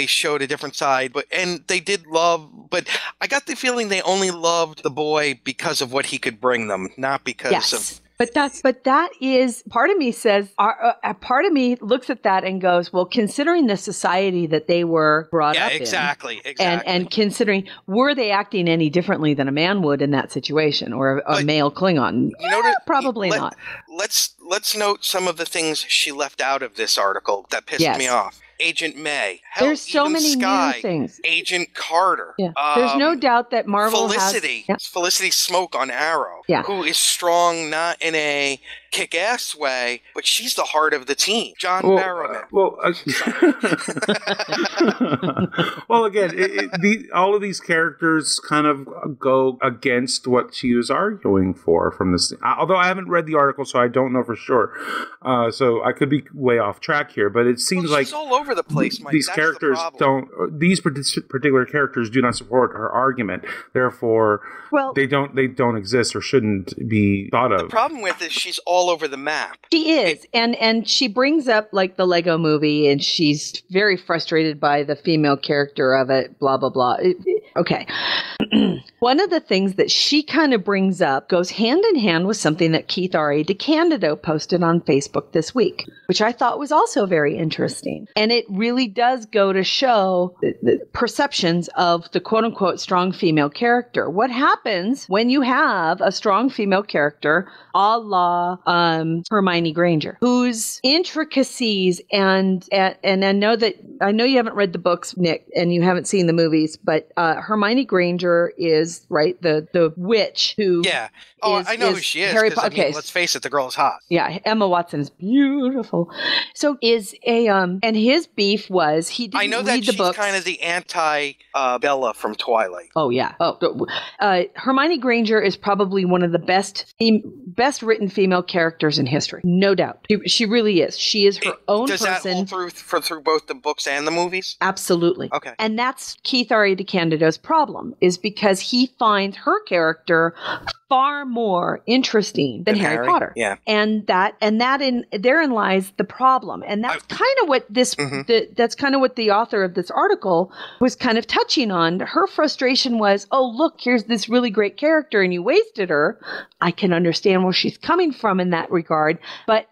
showed a different side, but they did love. But I got the feeling they only loved the boy because of what he could bring them, not because of. But that is, part of me says, part of me looks at that and goes, well, considering the society that they were brought up exactly. in, and considering, were they acting any differently than a man would in that situation, or a male Klingon? Probably not. Let's note some of the things she left out of this article that pissed me off. Agent May. There's so many Sky, new things. Agent Carter. Yeah. There's no doubt that Marvel Felicity. Felicity Smoke on Arrow. Yeah. Who is strong, not in a kick-ass way, but she's the heart of the team. John Barrowman. Well, again, all of these characters kind of go against what she was arguing for from this. Although I haven't read the article, so I don't know for sure. So I could be way off track here, but it seems like she's all over the place, Mike. These characters these particular characters do not support her argument. Therefore, they don't exist or shouldn't be thought of. The problem with is she's all over the map. She is, and she brings up like the Lego movie, and she's very frustrated by the female character of it, blah, blah, blah. Okay. One of the things that she kind of brings up goes hand in hand with something that Keith R.A. DeCandido posted on Facebook this week, which I thought was also very interesting. And it really does go to show the perceptions of the quote-unquote strong female character. What happens when you have a strong female character, a la Hermione Granger, whose intricacies and I know you haven't read the books, Nick, and you haven't seen the movies, but Hermione Granger is the witch who I know who she is. Let's face it, the girl is hot. Yeah, Emma Watson is beautiful. So is and his beef was he didn't read the books. I know that she's kind of the anti Bella from Twilight. Oh yeah. Hermione Granger is probably one of the best written female characters in history, no doubt. She really is. She is her own person. Does that hold through both the books and the movies? Absolutely. Okay. And that's Keith R.A. DeCandido's problem, is because he finds her character far more interesting than Harry Potter. Yeah. And therein lies the problem. And that's kind of what that's kind of what the author of this article was kind of touching on. Her frustration was, oh, look, here's this really great character and you wasted her. I can understand where she's coming from in that regard. But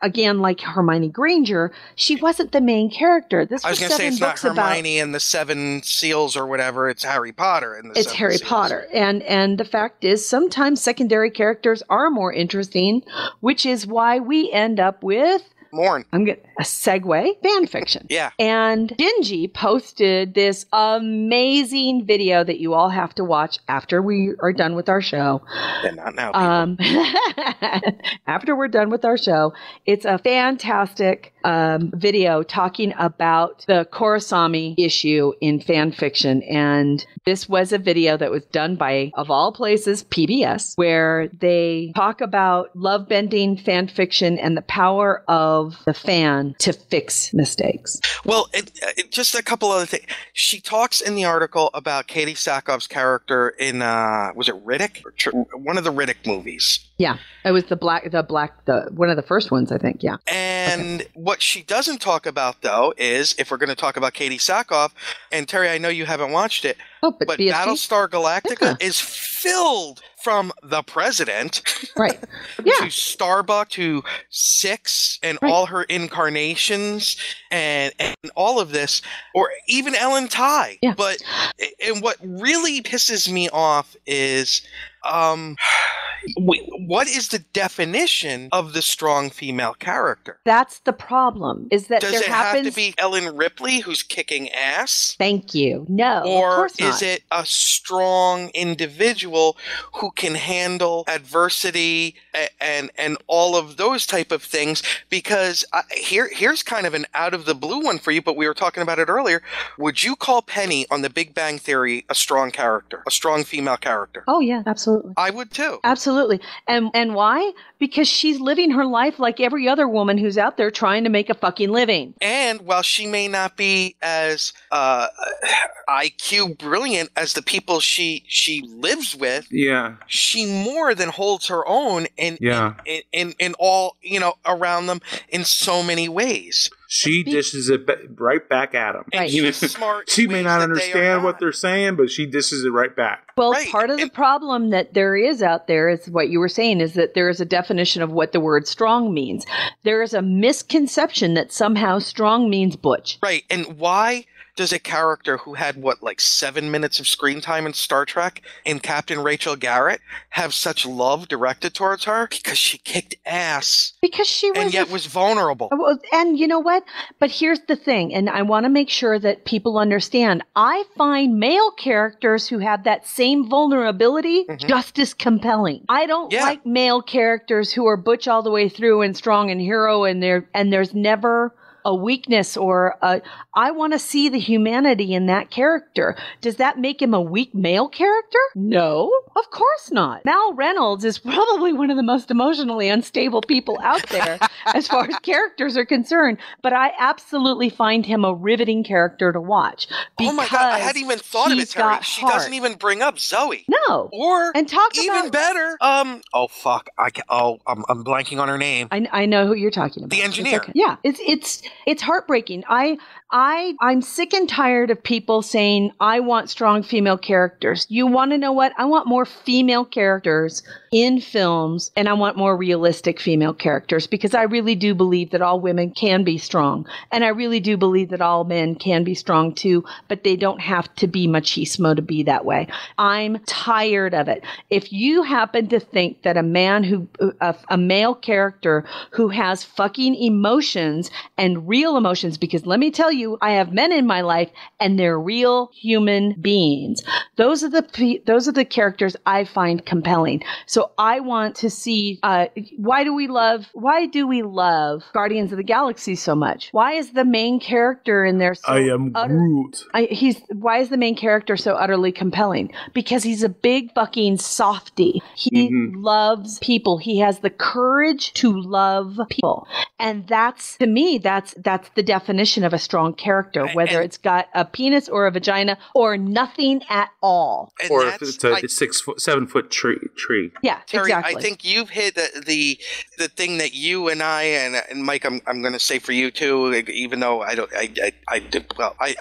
again, like Hermione Granger, she wasn't the main character. I was going to say it's not Hermione and the Seven Seals or whatever. It's Harry Potter. It's Harry Potter. And the fact is sometimes secondary characters are more interesting, which is why we end up with Morn. I'm getting a segue. Fan fiction. Yeah. And Dingy posted this amazing video that you all have to watch after we are done with our show. Yeah, not now. After we're done with our show, it's a fantastic video talking about the Korosami issue in fan fiction. And this was a video that was done by, of all places, PBS, where they talk about love bending fan fiction and the power of of the fan to fix mistakes. Well, just a couple other things. She talks in the article about Katie Sackhoff's character in was it Riddick? One of the Riddick movies. Yeah, it was the one of the first ones, I think. Yeah. And what she doesn't talk about, though, is if we're going to talk about Katie Sackhoff, and Terry, I know you haven't watched it, but Battlestar Galactica is filled from the president, right? To Starbuck, to Six, and all her incarnations, and all of this, or even Ellen Tigh. Yeah. But and what really pisses me off is, what is the definition of the strong female character? That's the problem. Is that does it have to be Ellen Ripley who's kicking ass? Thank you. No, or of course not. Is it a strong individual who can handle adversity and all of those type of things? Because here's kind of an out of the blue one for you, but we were talking about it earlier. Would you call Penny on The Big Bang Theory a strong character, a strong female character? Oh yeah, absolutely. I would too. Absolutely. And why? Because she's living her life like every other woman who's out there trying to make a fucking living. And while she may not be as IQ brilliant as the people she lives with, she more than holds her own in all, around them in so many ways. She dishes it right back at them. And she's smart. She may not understand what they're saying, but she dishes it right back. Well, part of the problem that there is out there is what you were saying, is that there is a definition of what the word strong means. There is a misconception that somehow strong means butch. Right. And why does a character who had 7 minutes of screen time in Star Trek in Captain Rachel Garrett have such love directed towards her? Because she kicked ass. Because she was, and yet was vulnerable. And you know what? But here's the thing, and I want to make sure that people understand. I find male characters who have that same vulnerability just as compelling. I don't like male characters who are butch all the way through and strong and hero, and there's never a weakness or I want to see the humanity in that character. Does that make him a weak male character? No, of course not. Mal Reynolds is probably one of the most emotionally unstable people out there as far as characters are concerned, but I absolutely find him a riveting character to watch. Oh my God, I hadn't even thought of it, Terry. She doesn't even bring up Zoe. No. Or and talk even better. Oh fuck. I'm blanking on her name. I know who you're talking about. The engineer. Okay. Yeah. It's heartbreaking. I'm sick and tired of people saying, I want strong female characters. You want to know what? I want more female characters in films, and I want more realistic female characters, because I really do believe that all women can be strong. And I really do believe that all men can be strong too, but they don't have to be machismo to be that way. I'm tired of it. If you happen to think that a male character who has fucking emotions and real emotions, because let me tell you, I have men in my life and they're real human beings. Those are the characters I find compelling. So I want to see, why do we love Guardians of the Galaxy so much? Why is the main character in there so I am Groot. Why is the main character so utterly compelling? Because he's a big fucking softie. He loves people. He has the courage to love people. And that's, to me, that's the definition of a strong character, whether it's got a penis or a vagina or nothing at all. Or if it's a 7 foot tree. Yeah, Terry, exactly. I think you've hit the thing that you and I and Mike, I'm going to say for you too, even though I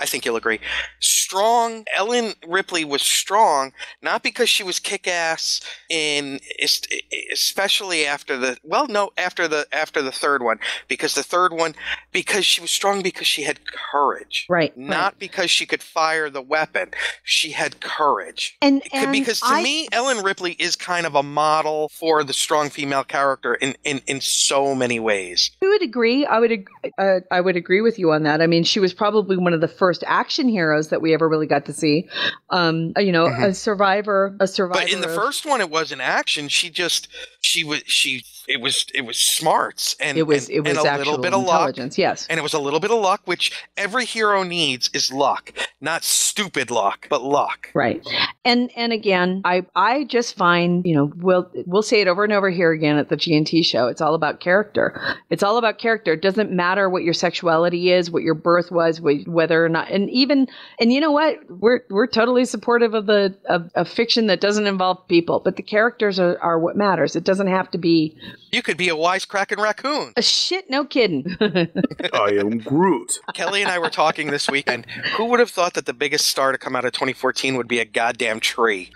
think you'll agree. Strong. Ellen Ripley was strong, not because she was kick-ass especially after the third one, because she was strong because she had courage. Right. Not because she could fire the weapon. She had courage. Because to me, Ellen Ripley is kind of a model for the strong female character in so many ways. I would agree. I would agree with you on that. I mean, she was probably one of the first action heroes that we ever really got to see. A survivor. But in the first one, it wasn't action. She it was smarts and it was and a little bit of luck. Yes, and it was a little bit of luck, which every hero needs is luck, not stupid luck, but luck. Right. And again, I just find, we'll say it over and over here again at the GNT show. It's all about character. It's all about character. It doesn't matter what your sexuality is, what your birth was, whether or not, and you know what? We're totally supportive of fiction that doesn't involve people, but the characters are what matters. It doesn't have to be. You could be a wisecracking raccoon. Shit, no kidding. I am Groot. Kelly and I were talking this weekend. Who would have thought that the biggest star to come out of 2014 would be a goddamn tree?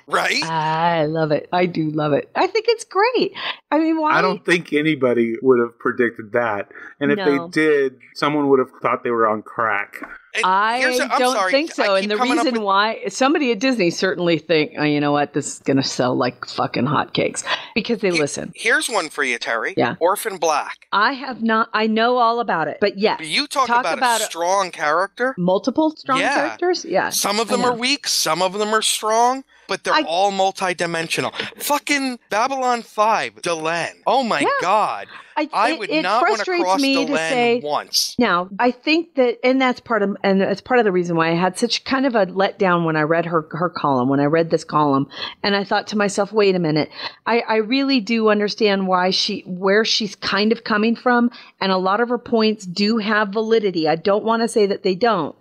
Right? I love it. I do love it. I think it's great. I mean, why? I don't think anybody would have predicted that. And if they did, someone would have thought they were on crack. I don't think so. And the reason why, somebody at Disney certainly think, oh, you know what, this is going to sell like fucking hotcakes because they listen. Here's one for you, Terry. Yeah. Orphan Black. I have not. I know all about it, but yes. You talk about a strong character. Multiple strong characters? Yeah. Some of them are weak. Some of them are strong. But they're all multi-dimensional. Fucking Babylon 5, Delenn. Oh my God. I would not want to cross Delenn once. Now, I think that, and that's part of the reason why I had such kind of a letdown when I read her column, when I read this column, and I thought to myself, wait a minute, I really do understand where she's kind of coming from, and a lot of her points do have validity. I don't want to say that they don't.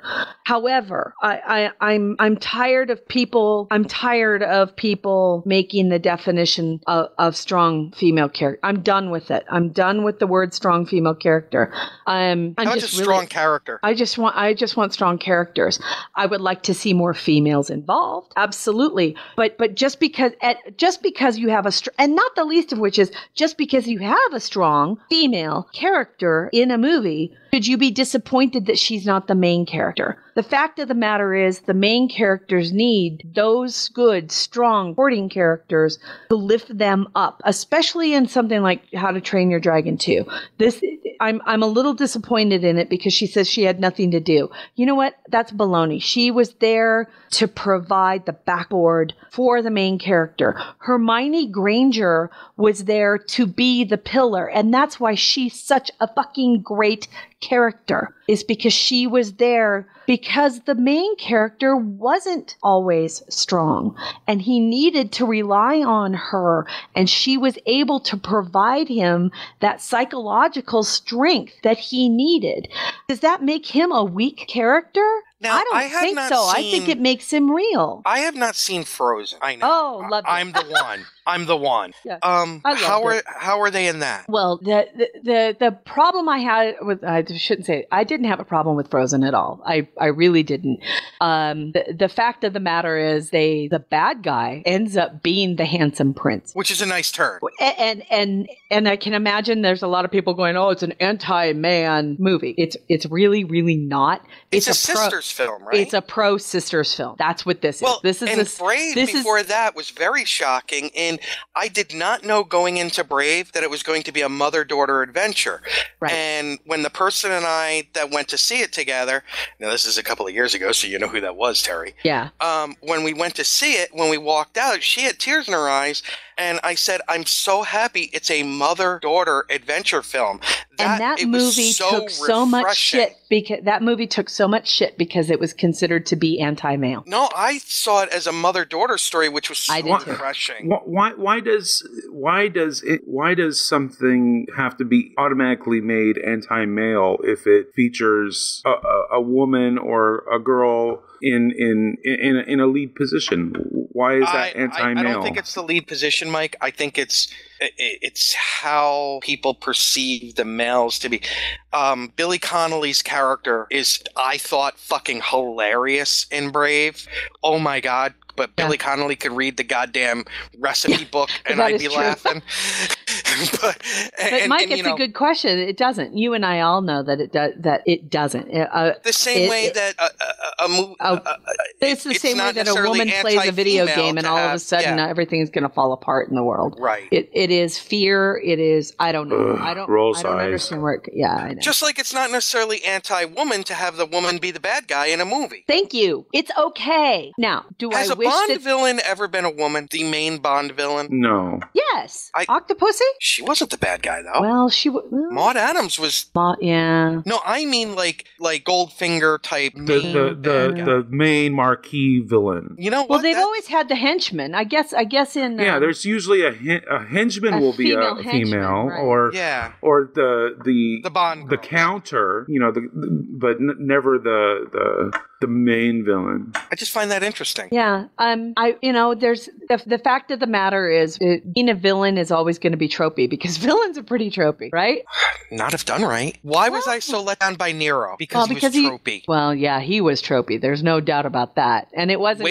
However, I'm tired of people. I'm tired of people making the definition of strong female character. I'm done with it. I'm done with the word strong female character. I'm just strong character. I just want strong characters. I would like to see more females involved. Absolutely. But just because you have and not the least of which is just because you have a strong female character in a movie, should you be disappointed that she's not the main character? The fact of the matter is the main characters need those good, strong, supporting characters to lift them up, especially in something like How to Train Your Dragon 2. I'm a little disappointed in it because she says she had nothing to do. You know what? That's baloney. She was there to provide the backboard for the main character. Hermione Granger was there to be the pillar, and that's why she's such a fucking great character, is because she was there because the main character wasn't always strong and he needed to rely on her, and she was able to provide him that psychological strength that he needed. Does that make him a weak character? Now, I don't think so. I think it makes him real. I have not seen Frozen. I know. Oh, love it. I'm the one. I'm the one. Yeah. How are they in that? Well, the problem I had with, I shouldn't say, I didn't have a problem with Frozen at all. I really didn't. The fact of the matter is the bad guy ends up being the handsome prince, which is a nice turn. And I can imagine there's a lot of people going, oh, it's an anti-man movie. It's really, really not. It's a sisters film, right? It's a pro-sisters film. That's what this is. This is Brave before that was very shocking, and I did not know going into Brave that it was going to be a mother-daughter adventure. Right. And when the person and I that went to see it together, now this is a couple of years ago, so you know who that was, Terry. Yeah. When we went to see it, when we walked out, she had tears in her eyes, and I said, I'm so happy it's a mother-daughter adventure film. That movie took so much shit because it was considered to be anti-male. No, I saw it as a mother-daughter story, which was so refreshing. Why does something have to be automatically made anti-male if it features a woman or a girl in a lead position? Why is that anti-male? I don't think it's the lead position, Mike. I think it's how people perceive the males to be. Billy Connolly's character is, I thought, fucking hilarious in Brave. Oh my God. But Billy Connolly could read the goddamn recipe book and I'd be laughing. But Mike, it's a good question. It doesn't. You and I all know that it doesn't. The same way that it's the same way that a woman plays a video game and all of a sudden everything's going to fall apart in the world. Right. It is fear. It is, I don't know. I don't understand where I know. Just like it's not necessarily anti-woman to have the woman be the bad guy in a movie. Thank you. It's okay. Now, Has a Bond villain ever been a woman? The main Bond villain? No. Yes. Octopussy? She wasn't the bad guy, though. Well, Maud Adams was. Yeah. No, I mean like Goldfinger type. The main marquee villain. You know what? Well, they've always had the henchman. I guess in. There's usually a henchman will be a female, right. or the Bond the counter. But never the main villain. I just find that interesting. Yeah. There's the fact of the matter is being a villain is always going to be tropey because villains are pretty tropey, right? Not if done right. Why was I so let down by Nero? Because he was tropey. Well, yeah, he was tropey. There's no doubt about that. And it wasn't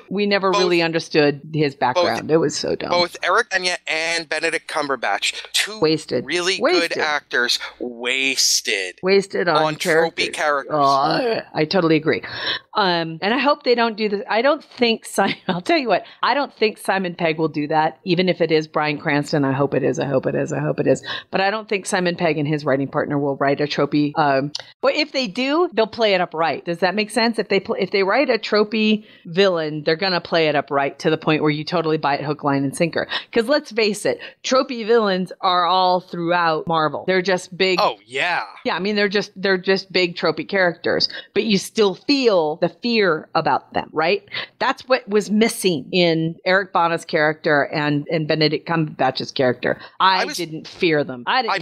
we never really understood his background. It was so dumb. Both Eric Bana and Benedict Cumberbatch, two really good actors, wasted on tropey characters. Oh, I totally agree. And I hope they don't do this. I'll tell you what, I don't think Simon Pegg will do that, even if it is Bryan Cranston. I hope it is. But I don't think Simon Pegg and his writing partner will write a tropey. But if they do, they'll play it up right. Does that make sense? If they write a tropey villain, they're going to play it up right to the point where you totally buy it hook, line, and sinker. Because let's face it, tropey villains are all throughout Marvel. They're just big. Oh, yeah. Yeah, I mean, they're just big tropey characters. But you still feel the fear about them, right? That's what was missing in Eric Bana's character and Benedict Cumberbatch's character. I didn't fear them. I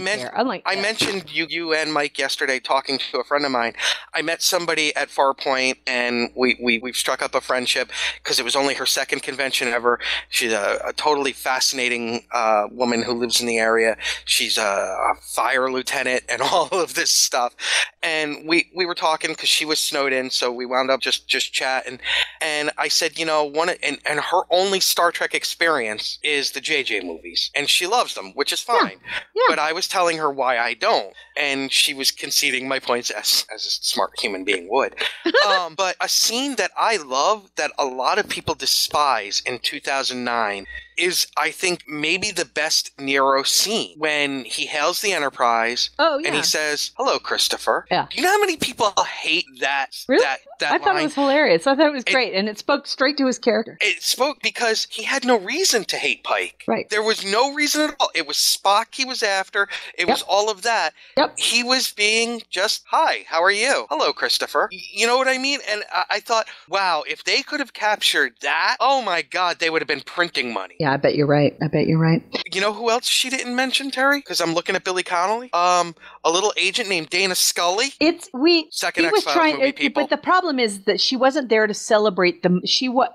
mentioned you and Mike yesterday talking to a friend of mine. I met somebody at Farpoint, and we've struck up a friendship because it was only her second convention ever. She's a totally fascinating woman who lives in the area. She's a fire lieutenant and all of this stuff. And we were talking because she was snowed in, so we wound up just chatting. And I said, and her only Star Trek experience is the JJ movies, and she loves them, which is fine. Yeah. But I was telling her why I don't, and she was conceding my points as a smart human being would. But a scene that I love that a lot of people despise in 2009 is, I think, maybe the best Nero scene when he hails the Enterprise and he says, "Hello, Christopher." Yeah. Do you know how many people hate that? Really? That I thought it was hilarious. I thought it was great, and it spoke straight to his character. It spoke because he had no reason to hate Pike. Right. There was no reason at all. It was Spock he was after. It was all of that. Yep. He was being just, "Hi, how are you? Hello, Christopher." You know what I mean? And I thought, wow, if they could have captured that, oh my God, they would have been printing money. Yeah, I bet you're right. You know who else she didn't mention, Terry? Because I'm looking at Billy Connolly. A little agent named Dana Scully. Second X-Files movie people. But the problem is that she wasn't there to celebrate them.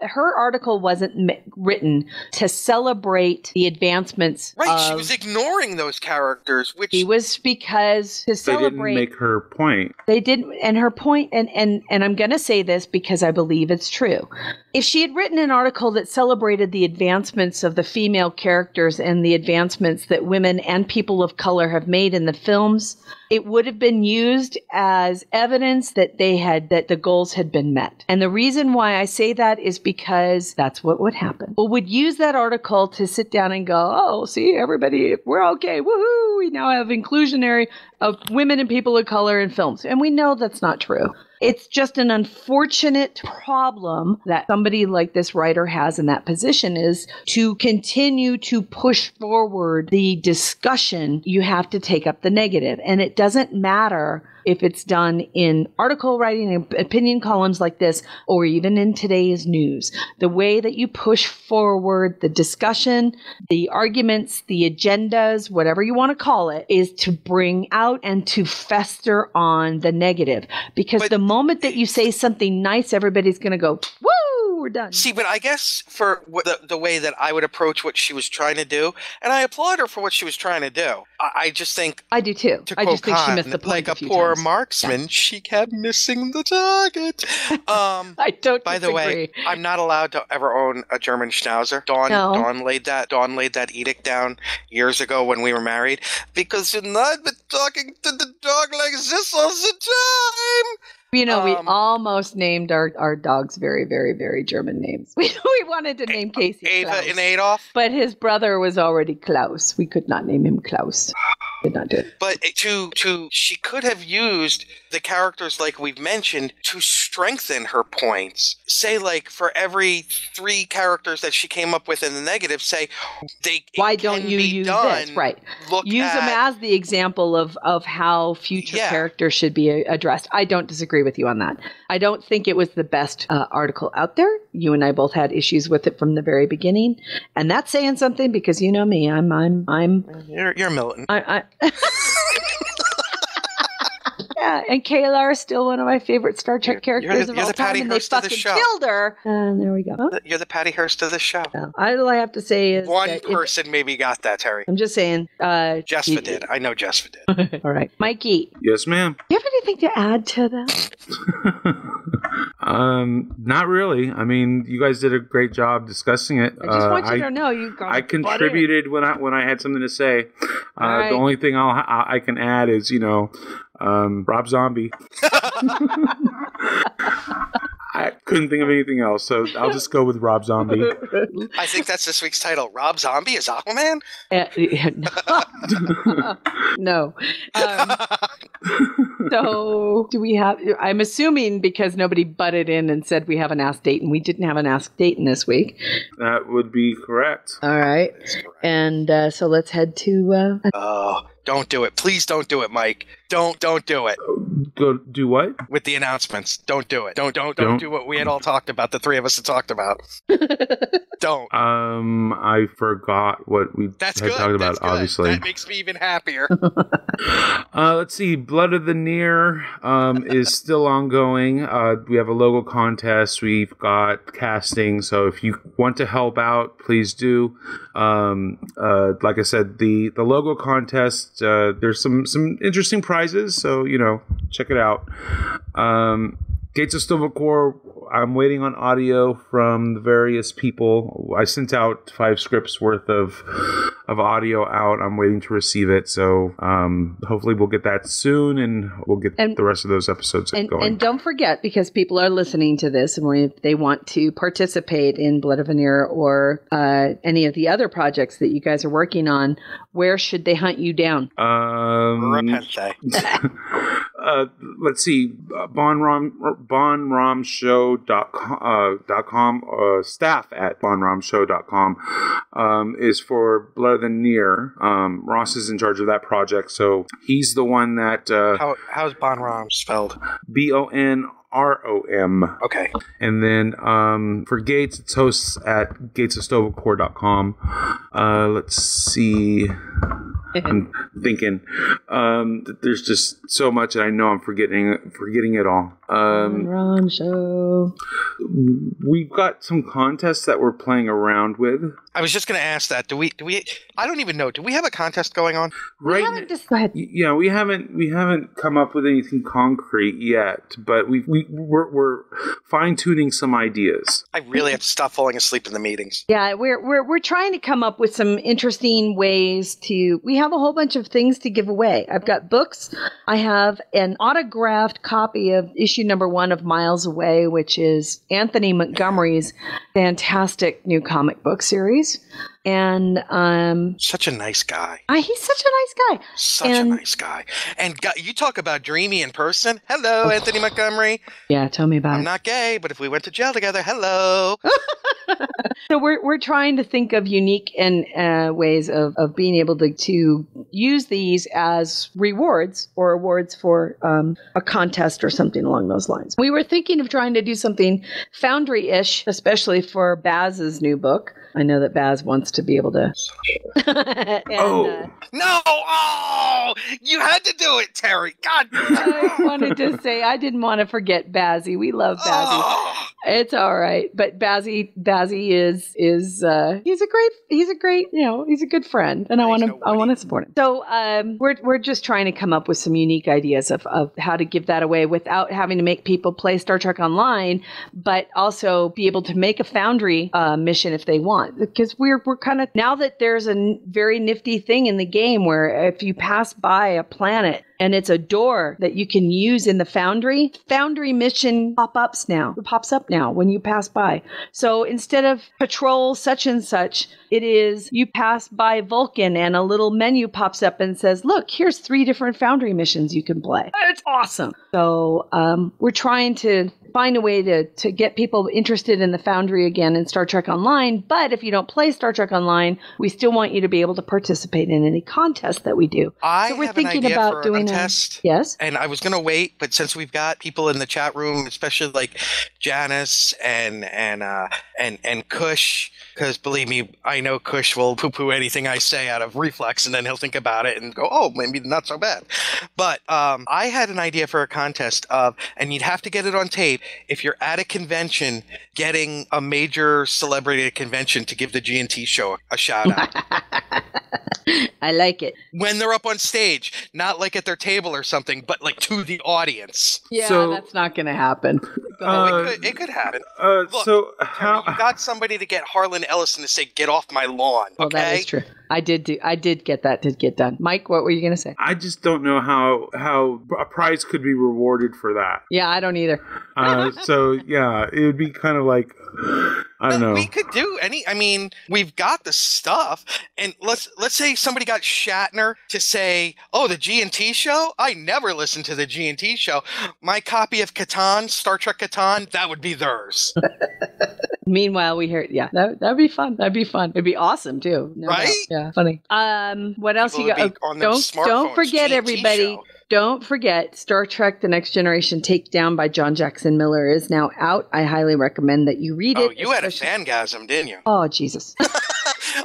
Her article wasn't written to celebrate the advancements. Right, she was ignoring those characters, which it was because to celebrate. They didn't make her point. They didn't, and her point, and I'm going to say this because I believe it's true. If she had written an article that celebrated the advancements of the female characters and the advancements that women and people of color have made in the films, it would have been used as evidence that the goals had been met. And the reason why I say that is because that's what would happen. People would use that article to sit down and go, "Oh, see, everybody, we're okay. Woohoo! We now have inclusionary of women and people of color in films." And we know that's not true. It's just an unfortunate problem that somebody like this writer has in that position, is to continue to push forward the discussion. You have to take up the negative. And it doesn't matter if it's done in article writing and opinion columns like this, or even in today's news. The way that you push forward the discussion, the arguments, the agendas, whatever you want to call it, is to bring out and to fester on the negative. Because the moment that you say something nice, everybody's going to go, "Woo, we're done." See, but I guess for the way that I would approach what she was trying to do, and I applaud her for what she was trying to do. I just think... I do too. I just think she missed the point like a poor marksman, she kept missing the target. I don't By the way, I'm not allowed to ever own a German Schnauzer. Dawn laid that edict down years ago when we were married, because you've not been talking to the dog like this all the time. We almost named our dogs very, very, very German names. We wanted to name Casey Ava Klaus, and Adolf. but his brother was already Klaus. We could not name him Klaus. Did not do it. But she could have used the characters like we've mentioned to strengthen her points. Say, like, for every 3 characters that she came up with in the negative, say, why don't you use this? Right. Use them as the example of how future characters should be addressed. I don't disagree with you on that. I don't think it was the best article out there. You and I both had issues with it from the very beginning, and that's saying something because you know me. You're militant. Yeah, and Kayla is still one of my favorite Star Trek characters of all time, and they fucking killed her. And there we go. Huh? You're the Patty Hearst of the show. Yeah. All I have to say is one person maybe got that, Terry. I'm just saying. Jesfa did. I know Jesfa did. All right. Mikey. Yes, ma'am. Do you have anything to add to that? Not really. I mean, you guys did a great job discussing it. I just want you to know you got. I contributed when I had something to say. Right. The only thing I can add is Rob Zombie. I couldn't think of anything else, so I'll just go with Rob Zombie. I think that's this week's title. Rob Zombie is Aquaman? No. So, do we have... I'm assuming because nobody butted in and said we have an Ask Dayton. We didn't have an Ask Dayton this week. That would be correct. All right. And so let's head to... Don't do it. Please don't do it, Mike. Don't do it. Go do what? With the announcements. Don't do it. Don't do what we had all talked about. The 3 of us had talked about. Don't. I forgot what we had talked about, obviously. That makes me even happier. Let's see. Blood of the Near is still ongoing. We have a logo contest. We've got casting. So if you want to help out, please do. Like I said, the logo contest, there's some interesting prizes. So, check it out. Gates of Sto-vo-kor, I'm waiting on audio from the various people. I sent out 5 scripts worth of audio out. I'm waiting to receive it. So hopefully we'll get that soon, and we'll get the rest of those episodes going. And don't forget, because people are listening to this, and if they want to participate in Blood of Vanir or any of the other projects that you guys are working on, where should they hunt you down? Let's see, bonramshow.com, staff at bonramshow.com is for Blood of the Near. Ross is in charge of that project, so he's the one that... how's Bonram spelled? BONROM. Okay. And then for Gates, it's hosts at gatesofstovokor.com. Let's see. I'm thinking there's just so much, and I know I'm forgetting it all. Ron Show. We've got some contests that we're playing around with. I was just going to ask that. Do we? I don't even know. Do we have a contest going on? Go ahead. Yeah, we haven't come up with anything concrete yet, but we're fine tuning some ideas. I really have to stop falling asleep in the meetings. Yeah, we're trying to come up with some interesting ways to. We have a whole bunch of things to give away. I've got books. I have an autographed copy of issue number 1 of Miles Away, which is Anthony Montgomery's fantastic new comic book series. And such a nice guy. He's such a nice guy. A nice guy. And you talk about dreamy in person. Hello, Anthony Montgomery. Yeah, tell me about it. I'm not gay, but if we went to jail together, hello. So we're trying to think of unique and ways of being able to use these as rewards or awards for a contest or something along those lines. We were thinking of trying to do something Foundry-ish, especially for Baz's new book. I know that Baz wants to be able to. No! Oh! You had to do it, Terry. God. I wanted to say I didn't want to forget Bazzy. We love Bazzy. It's all right, but Bazzy is he's a great he's a good friend, and I want to support him. So we're just trying to come up with some unique ideas of how to give that away without having to make people play Star Trek Online, but also be able to make a Foundry mission if they want. Because we're kind of, now that there's a very nifty thing in the game where if you pass by a planet and it's a door that you can use in the Foundry. Foundry mission pops up now when you pass by. So instead of patrol such and such, it is you pass by Vulcan and a little menu pops up and says, look, here's 3 different Foundry missions you can play. It's awesome. So we're trying to find a way to get people interested in the Foundry again in Star Trek Online. But if you don't play Star Trek Online, we still want you to be able to participate in any contest that we do. So we're thinking about doing a test. Yes. And I was going to wait, but since we've got people in the chat room, especially like Janice and Kush, because believe me, I know Kush will poo-poo anything I say out of reflex, and then he'll think about it and go, oh, maybe not so bad. But I had an idea for a contest of, and you'd have to get it on tape, if you're at a convention, getting a major celebrity at a convention to give the G&T show a shout out. I like it. When they're up on stage, not like at their table or something, but like to the audience. Yeah, that's not going to happen. It could happen. Look, so how you got somebody to get Harlan Ellison to say, "Get off my lawn." Well, okay? that is true. I did get that to get done. Mike, what were you going to say? I just don't know how a prize could be rewarded for that. Yeah, I don't either. So yeah, it would be kind of like, I don't know. We could do we've got the stuff, and let's say somebody got Shatner to say, "Oh, the G&T show? I never listened to the G&T show. My copy of Catan, Star Trek Catan, that would be theirs." Meanwhile, we hear, that'd be fun. That'd be fun. It'd be awesome too, right? Doubt. Yeah, funny. What else People you got? Don't forget, G&T everybody. show. Don't forget, Star Trek: The Next Generation Takedown by John Jackson Miller is now out. I highly recommend that you read it. Oh, you had a fangasm, didn't you? Oh, Jesus.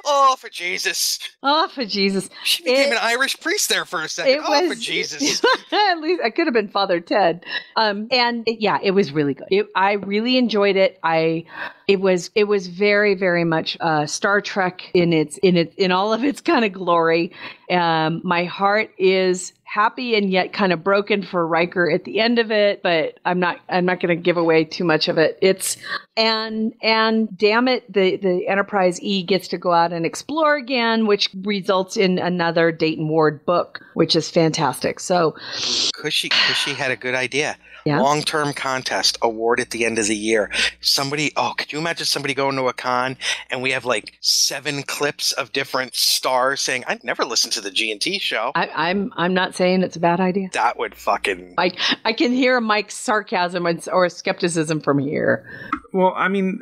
Oh, for Jesus. Oh, for Jesus. She became an Irish priest there for a second. For Jesus. At least I could have been Father Ted. It was really good. I really enjoyed it. It was very, very much Star Trek in all of its kind of glory. My heart is happy and yet kind of broken for Riker at the end of it, but I'm not going to give away too much of it. And damn it, the Enterprise E gets to go out and explore again, which results in another Dayton Ward book, which is fantastic. So Cushy had a good idea. Yeah. Long-term contest award at the end of the year. Could you imagine somebody going to a con and we have like 7 clips of different stars saying, "I've never listened to the G&T show." I'm not saying it's a bad idea. That would fucking... I can hear Mike's sarcasm or skepticism from here. Well, I mean,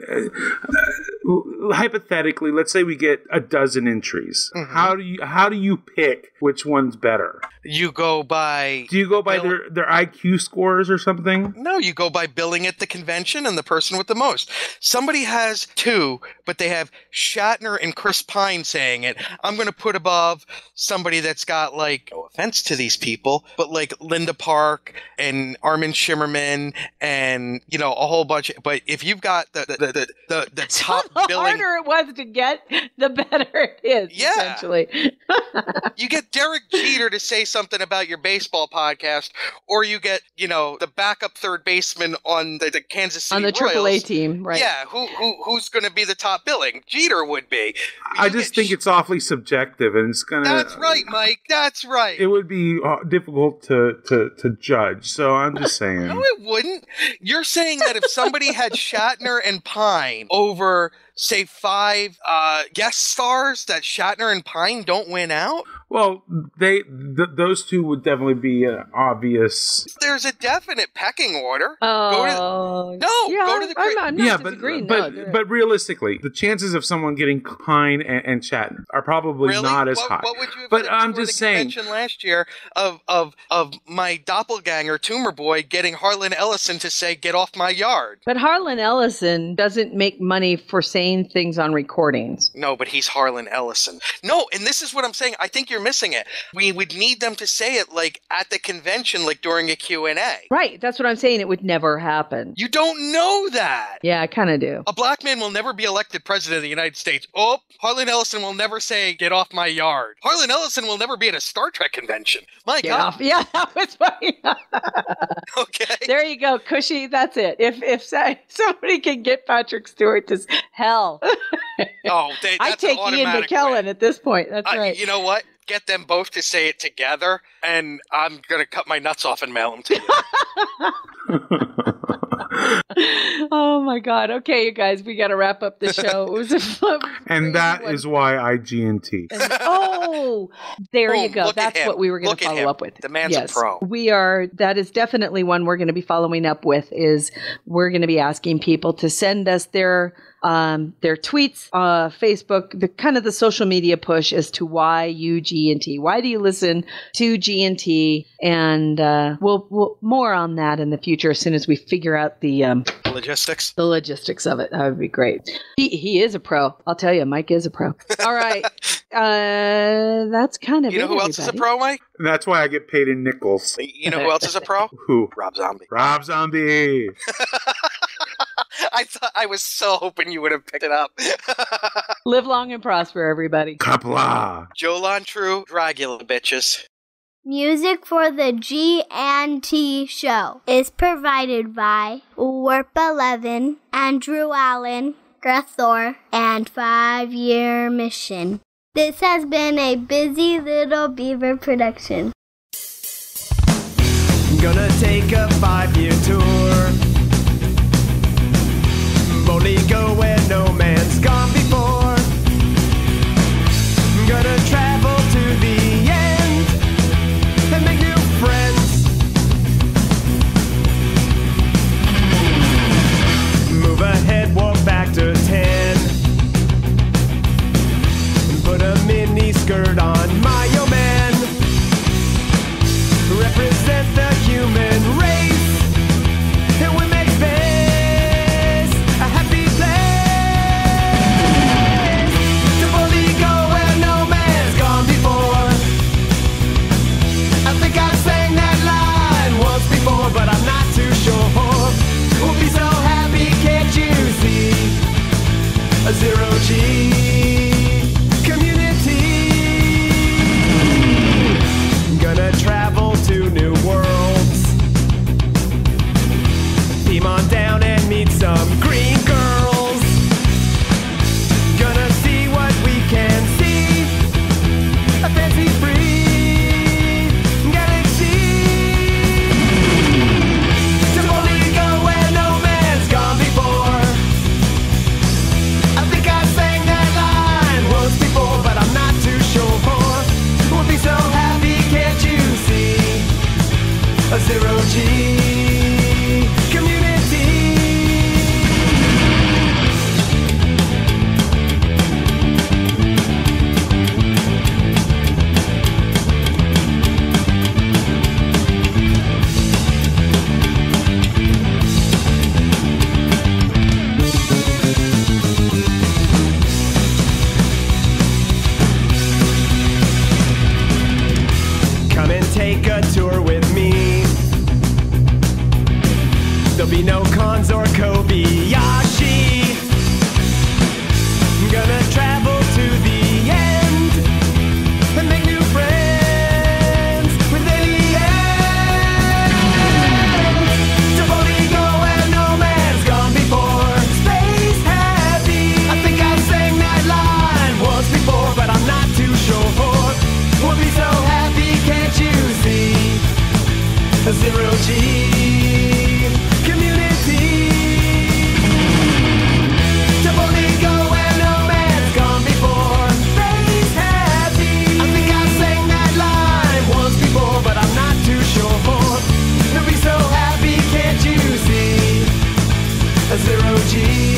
hypothetically, let's say we get a dozen entries. Mm-hmm. How do you pick which one's better? You go by... Do you go by their IQ scores or something? No, you go by billing at the convention and the person with the most. Somebody has 2, but they have Shatner and Chris Pine saying it. I'm going to put above somebody that's got, like, no offense to these people, but like Linda Park and Armin Shimmerman and, a whole bunch. But if you've got the top billing... The harder it was to get, the better it is, essentially. You get Derek Jeter to say something about your baseball podcast, or you get, the backup third baseman on the Kansas City Royals. On the AAA team, right. Yeah, who's going to be the top billing? Jeter would be. I just think it's awfully subjective, and it's going to... That's right, Mike. That's right. It would be difficult to judge, so I'm just saying. No, it wouldn't. You're saying that if somebody had Shatner and Pine over, say, 5 guest stars, that Shatner and Pine don't win out? Well, those 2 would definitely be obvious. There's a definite pecking order. Go to the... I'm not disagreeing. But realistically, the chances of someone getting Pine and Shatner are probably not as high. What would you have but said I'm before just the saying convention last year of my doppelganger Tumor Boy getting Harlan Ellison to say, "Get off my yard"? But Harlan Ellison doesn't make money for saying things on recordings. No, but he's Harlan Ellison. No, and this is what I'm saying. I think you're missing it. We would need them to say it like at the convention, like during a Q&A. Right. That's what I'm saying. It would never happen. You don't know that. Yeah, I kind of do. A black man will never be elected president of the United States. Oh, Harlan Ellison will never say, "Get off my yard." Harlan Ellison will never be at a Star Trek convention. My God. Yeah, that was funny. Okay. There you go, Cushy. That's it. If somebody can get Patrick Stewart to hell. I take Ian McKellen at this point. That's right. You know what? get them both to say it together, and I'm going to cut my nuts off and mail them to you. Oh my God. Okay, you guys, we got to wrap up the show. It was a fun. And that is why I G&T. Oh, there you go. That's what we were going to follow up with. The man's a pro. We are. That is definitely one we're going to be following up with. Is we're going to be asking people to send us their tweets, Facebook, the kind of the social media push as to why you G&T. Why do you listen to G&T? And we'll more on that in the future as soon as we figure out the logistics. The logistics of it. That would be great. He is a pro. I'll tell you, Mike is a pro. All right. That's kind of You know who else is a pro, Mike? And that's why I get paid in nickels. You know who else is a pro? Who? Rob Zombie. Rob Zombie. I was so hoping you would have picked it up. Live long and prosper, everybody. Kapla. Joe Lontrue, Dragula, bitches. Music for the G&T show is provided by Warp 11, Andrew Allen, Grethor, and 5 Year Mission. This has been a Busy Little Beaver production. Gonna take a 5-year tour. Boldly go where no man's gone before. Gonna travel to the end and make new friends. Move ahead, walk back to 10. Put a mini skirt on my old man. Represent the human race. And we make space a happy place. To boldly go where no man's gone before. I think I've sang that line once before, but I'm not too sure. We'll be so happy, can't you see? A zero-G community. Gonna travel to new worlds. Beam on down and meet some green girls. Gonna see what we can see. A fancy-free galaxy. To boldly go where no man's gone before. I think I sang that line once before, but I'm not too sure. We'll be so happy, can't you see? A zero-G community. Come and take a tour with me. There'll be no cons or Kobayashi. Gonna travel to the end and make new friends with aliens. To boldly go where no man's gone before. Space happy. I think I sang that line once before, but I'm not too sure. We'll be so happy, can't you see? A zero-G community. To boldly go where no man's gone before. Space happy. I think I sang that line once before, but I'm not too sure. They'll be so happy, can't you see? A zero-G